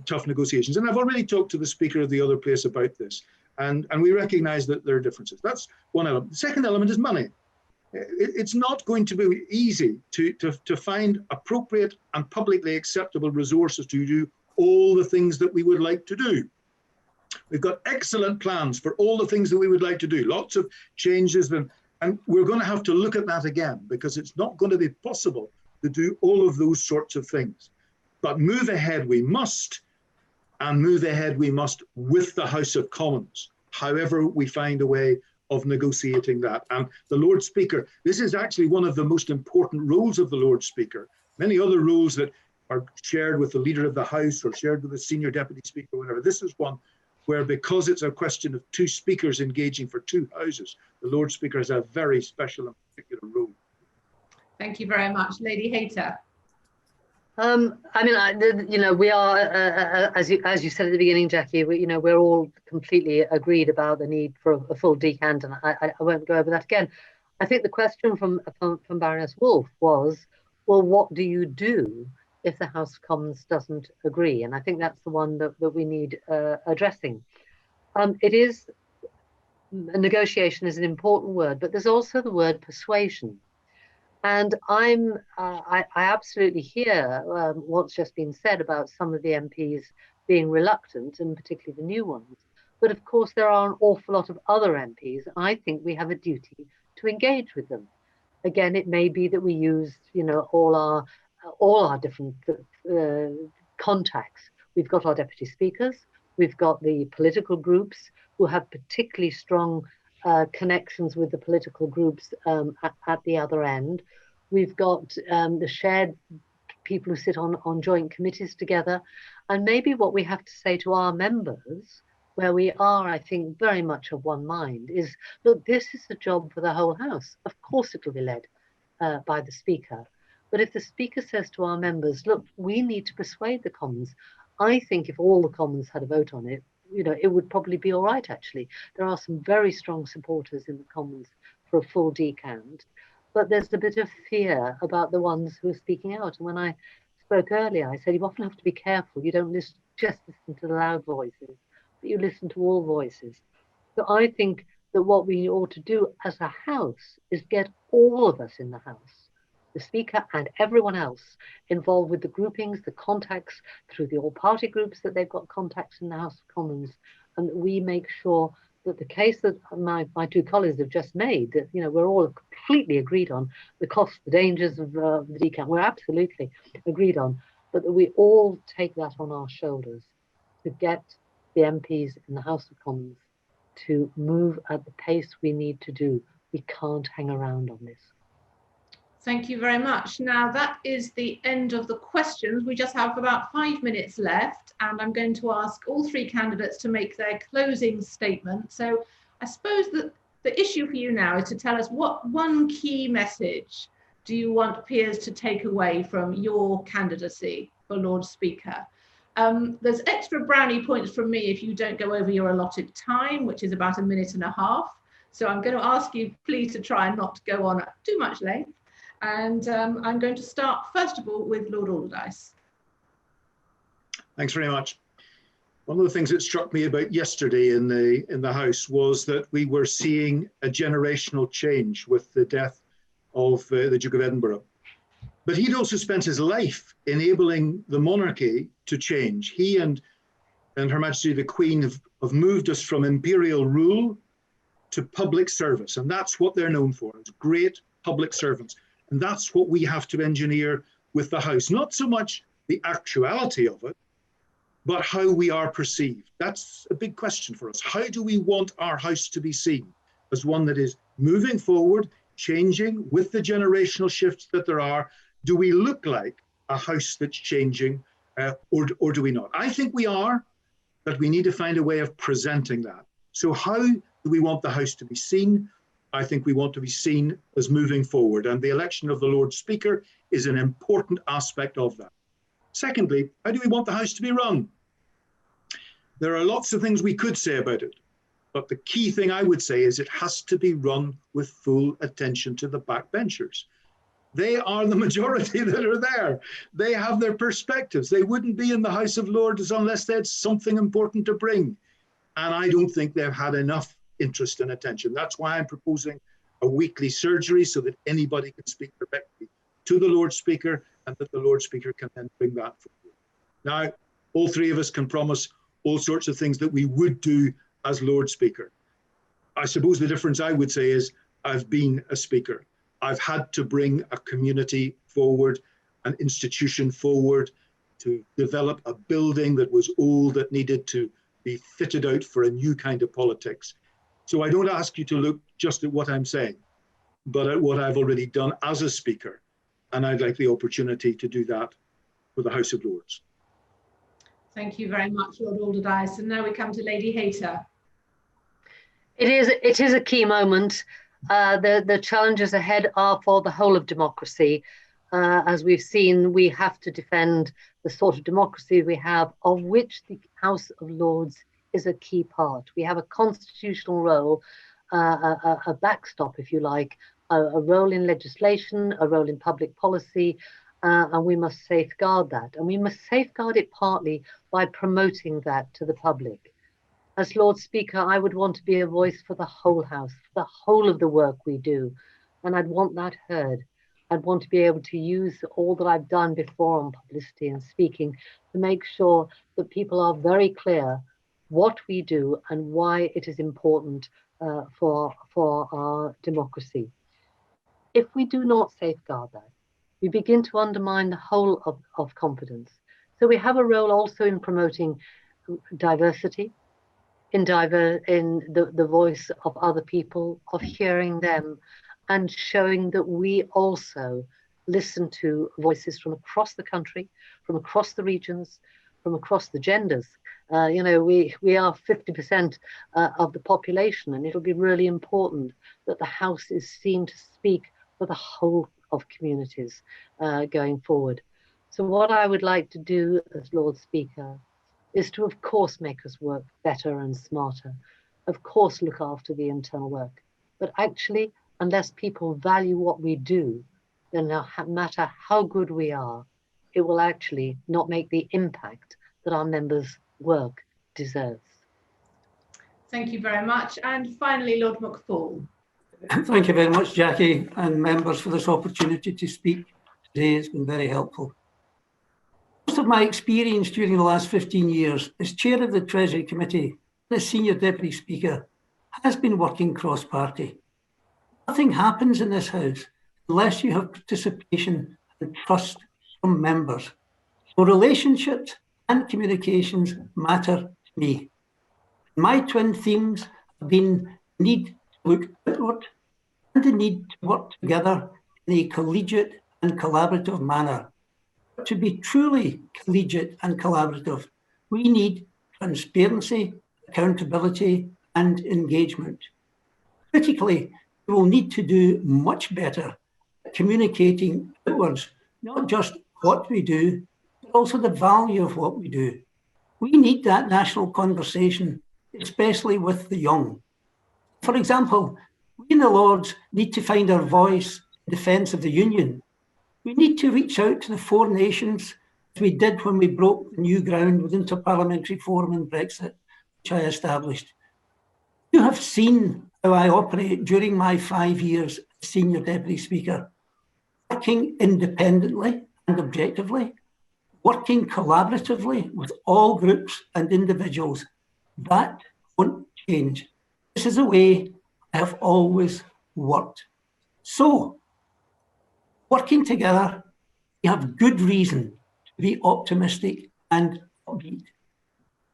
tough negotiations. And I've already talked to the Speaker of the other place about this. And we recognise that there are differences. That's one element. The second element is money. It's not going to be easy to find appropriate and publicly acceptable resources to do all the things that we would like to do. We've got excellent plans for all the things that we would like to do, lots of changes, and we're going to have to look at that again, because it's not going to be possible to do all of those sorts of things. But move ahead we must, and move ahead we must with the House of Commons, however we find a way of negotiating that. And the Lord Speaker, this is actually one of the most important roles of the Lord Speaker. Many other roles that are shared with the Leader of the House or shared with the Senior Deputy Speaker or whatever. This is one where, because it's a question of two speakers engaging for two houses, the Lord Speaker has a very special and particular role. Thank you very much. Lady Hayter. We are, as you said at the beginning, Jackie, we're all completely agreed about the need for a full decant, and I won't go over that again. I think the question from Baroness Wolfe was, well, what do you do if the House of Commons doesn't agree? And I think that's the one that we need addressing. Negotiation is an important word, but there's also the word persuasion. And I absolutely hear what's just been said about some of the MPs being reluctant, and particularly the new ones. But of course, there are an awful lot of other MPs. I think we have a duty to engage with them. Again, it may be that we use, all our different contacts. We've got our deputy speakers, we've got the political groups who have particularly strong connections with the political groups at the other end. We've got the shared people who sit on joint committees together. And maybe what we have to say to our members, where we are, I think, very much of one mind, is, look, this is a job for the whole House. Of course it will be led by the Speaker. But if the Speaker says to our members, look, we need to persuade the Commons, I think if all the Commons had a vote on it, it would probably be all right, actually. There are some very strong supporters in the Commons for a full decant, but there's a bit of fear about the ones who are speaking out. And when I spoke earlier, I said you often have to be careful. You don't just listen to the loud voices, but you listen to all voices. So I think that what we ought to do as a House is get all of us in the House, the Speaker and everyone else, involved with the groupings, the contacts through the all-party groups that they've got contacts in the House of Commons, and that we make sure that the case that my two colleagues have just made, that we're all completely agreed on, the costs, the dangers of the decant, we're absolutely agreed on, but that we all take that on our shoulders to get the MPs in the House of Commons to move at the pace we need to do. We can't hang around on this. Thank you very much. Now that is the end of the questions. We just have about 5 minutes left, and I'm going to ask all three candidates to make their closing statement. So I suppose that the issue for you now is to tell us what one key message do you want peers to take away from your candidacy for Lord Speaker. There's extra brownie points from me if you don't go over your allotted time, which is about 1.5 minutes. So I'm going to ask you please to try and not go on at too much length. And I'm going to start, first of all, with Lord Alderdice. Thanks very much. One of the things that struck me about yesterday in the House was that we were seeing a generational change with the death of the Duke of Edinburgh. But he'd also spent his life enabling the monarchy to change. He and Her Majesty the Queen have moved us from imperial rule to public service. And that's what they're known for, as great public servants. And that's what we have to engineer with the House. Not so much the actuality of it, but how we are perceived. That's a big question for us. How do we want our House to be seen? As one that is moving forward, changing with the generational shifts that there are? Do we look like a House that's changing or do we not? I think we are, but we need to find a way of presenting that. So how do we want the House to be seen? I think we want to be seen as moving forward, and the election of the Lord Speaker is an important aspect of that. Secondly, how do we want the House to be run? There are lots of things we could say about it, but the key thing I would say is it has to be run with full attention to the backbenchers. They are the majority that are there. They have their perspectives. They wouldn't be in the House of Lords unless they had something important to bring. And I don't think they've had enough interest and attention. That's why I'm proposing a weekly surgery so that anybody can speak directly to the Lord Speaker and that the Lord Speaker can then bring that forward. Now, all three of us can promise all sorts of things that we would do as Lord Speaker. I suppose the difference I would say is I've been a speaker. I've had to bring a community forward, an institution forward, to develop a building that was old, that needed to be fitted out for a new kind of politics. So I don't ask you to look just at what I'm saying, but at what I've already done as a speaker. And I'd like the opportunity to do that for the House of Lords. Thank you very much, Lord Alderdice. And now we come to Lady Hayter. It is a key moment. The challenges ahead are for the whole of democracy. As we've seen, we have to defend the sort of democracy we have, of which the House of Lords is a key part. We have a constitutional role, a backstop, if you like, a role in legislation, a role in public policy, and we must safeguard that. And we must safeguard it partly by promoting that to the public. As Lord Speaker, I would want to be a voice for the whole House, for the whole of the work we do, and I'd want that heard. I'd want to be able to use all that I've done before on publicity and speaking to make sure that people are very clear what we do and why it is important for our democracy. If we do not safeguard that, we begin to undermine the whole of confidence. So we have a role also in promoting diversity, in the voice of other people, of hearing them, and showing that we also listen to voices from across the country, from across the regions, from across the genders. You know, we are 50% of the population, and it'll be really important that the House is seen to speak for the whole of communities going forward. So what I would like to do as Lord Speaker is to, of course, make us work better and smarter, of course, look after the internal work. But actually, unless people value what we do, then no matter how good we are, it will actually not make the impact that our members' work deserves. Thank you very much. And finally, Lord McFall. Thank you very much, Jackie, and members, for this opportunity to speak today. It's been very helpful. Most of my experience during the last 15 years as chair of the Treasury Committee and as Senior Deputy Speaker has been working cross-party. Nothing happens in this House unless you have participation and trust from members. So relationships and communications matter to me. My twin themes have been the need to look outward and the need to work together in a collegiate and collaborative manner. But to be truly collegiate and collaborative, we need transparency, accountability, and engagement. Critically, we will need to do much better at communicating outwards, not just what we do, but also the value of what we do. We need that national conversation, especially with the young. For example, we in the Lords need to find our voice in defence of the Union. We need to reach out to the four nations, as we did when we broke new ground with Interparliamentary Forum and Brexit, which I established. You have seen how I operate during my 5 years as Senior Deputy Speaker, working independently and objectively, working collaboratively with all groups and individuals. That won't change. This is the way I have always worked. So, working together, we have good reason to be optimistic and upbeat.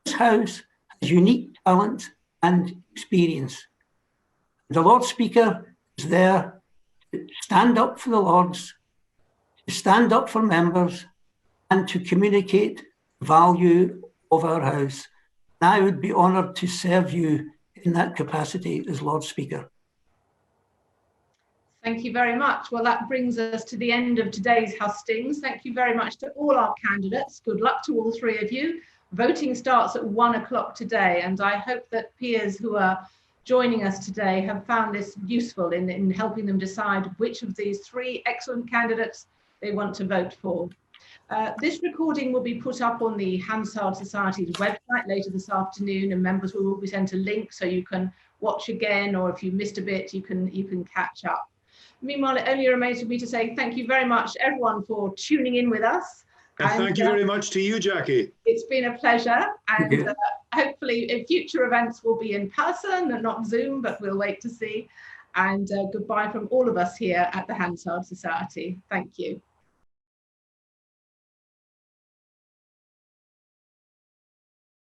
This House has unique talent and experience. The Lord Speaker is there to stand up for the Lords, to stand up for members, and to communicate the value of our House. And I would be honoured to serve you in that capacity as Lord Speaker. Thank you very much. Well, that brings us to the end of today's hustings. Thank you very much to all our candidates. Good luck to all three of you. Voting starts at 1 o'clock today, and I hope that peers who are joining us today have found this useful in helping them decide which of these three excellent candidates they want to vote for. This recording will be put up on the Hansard Society's website later this afternoon, and members will be sent a link so you can watch again, or if you missed a bit, you can catch up. Meanwhile, it only remains for me to say thank you very much, everyone, for tuning in with us. And thank you very much to you, Jackie. It's been a pleasure, and hopefully in future events will be in person and not Zoom, but we'll wait to see. And goodbye from all of us here at the Hansard Society. Thank you.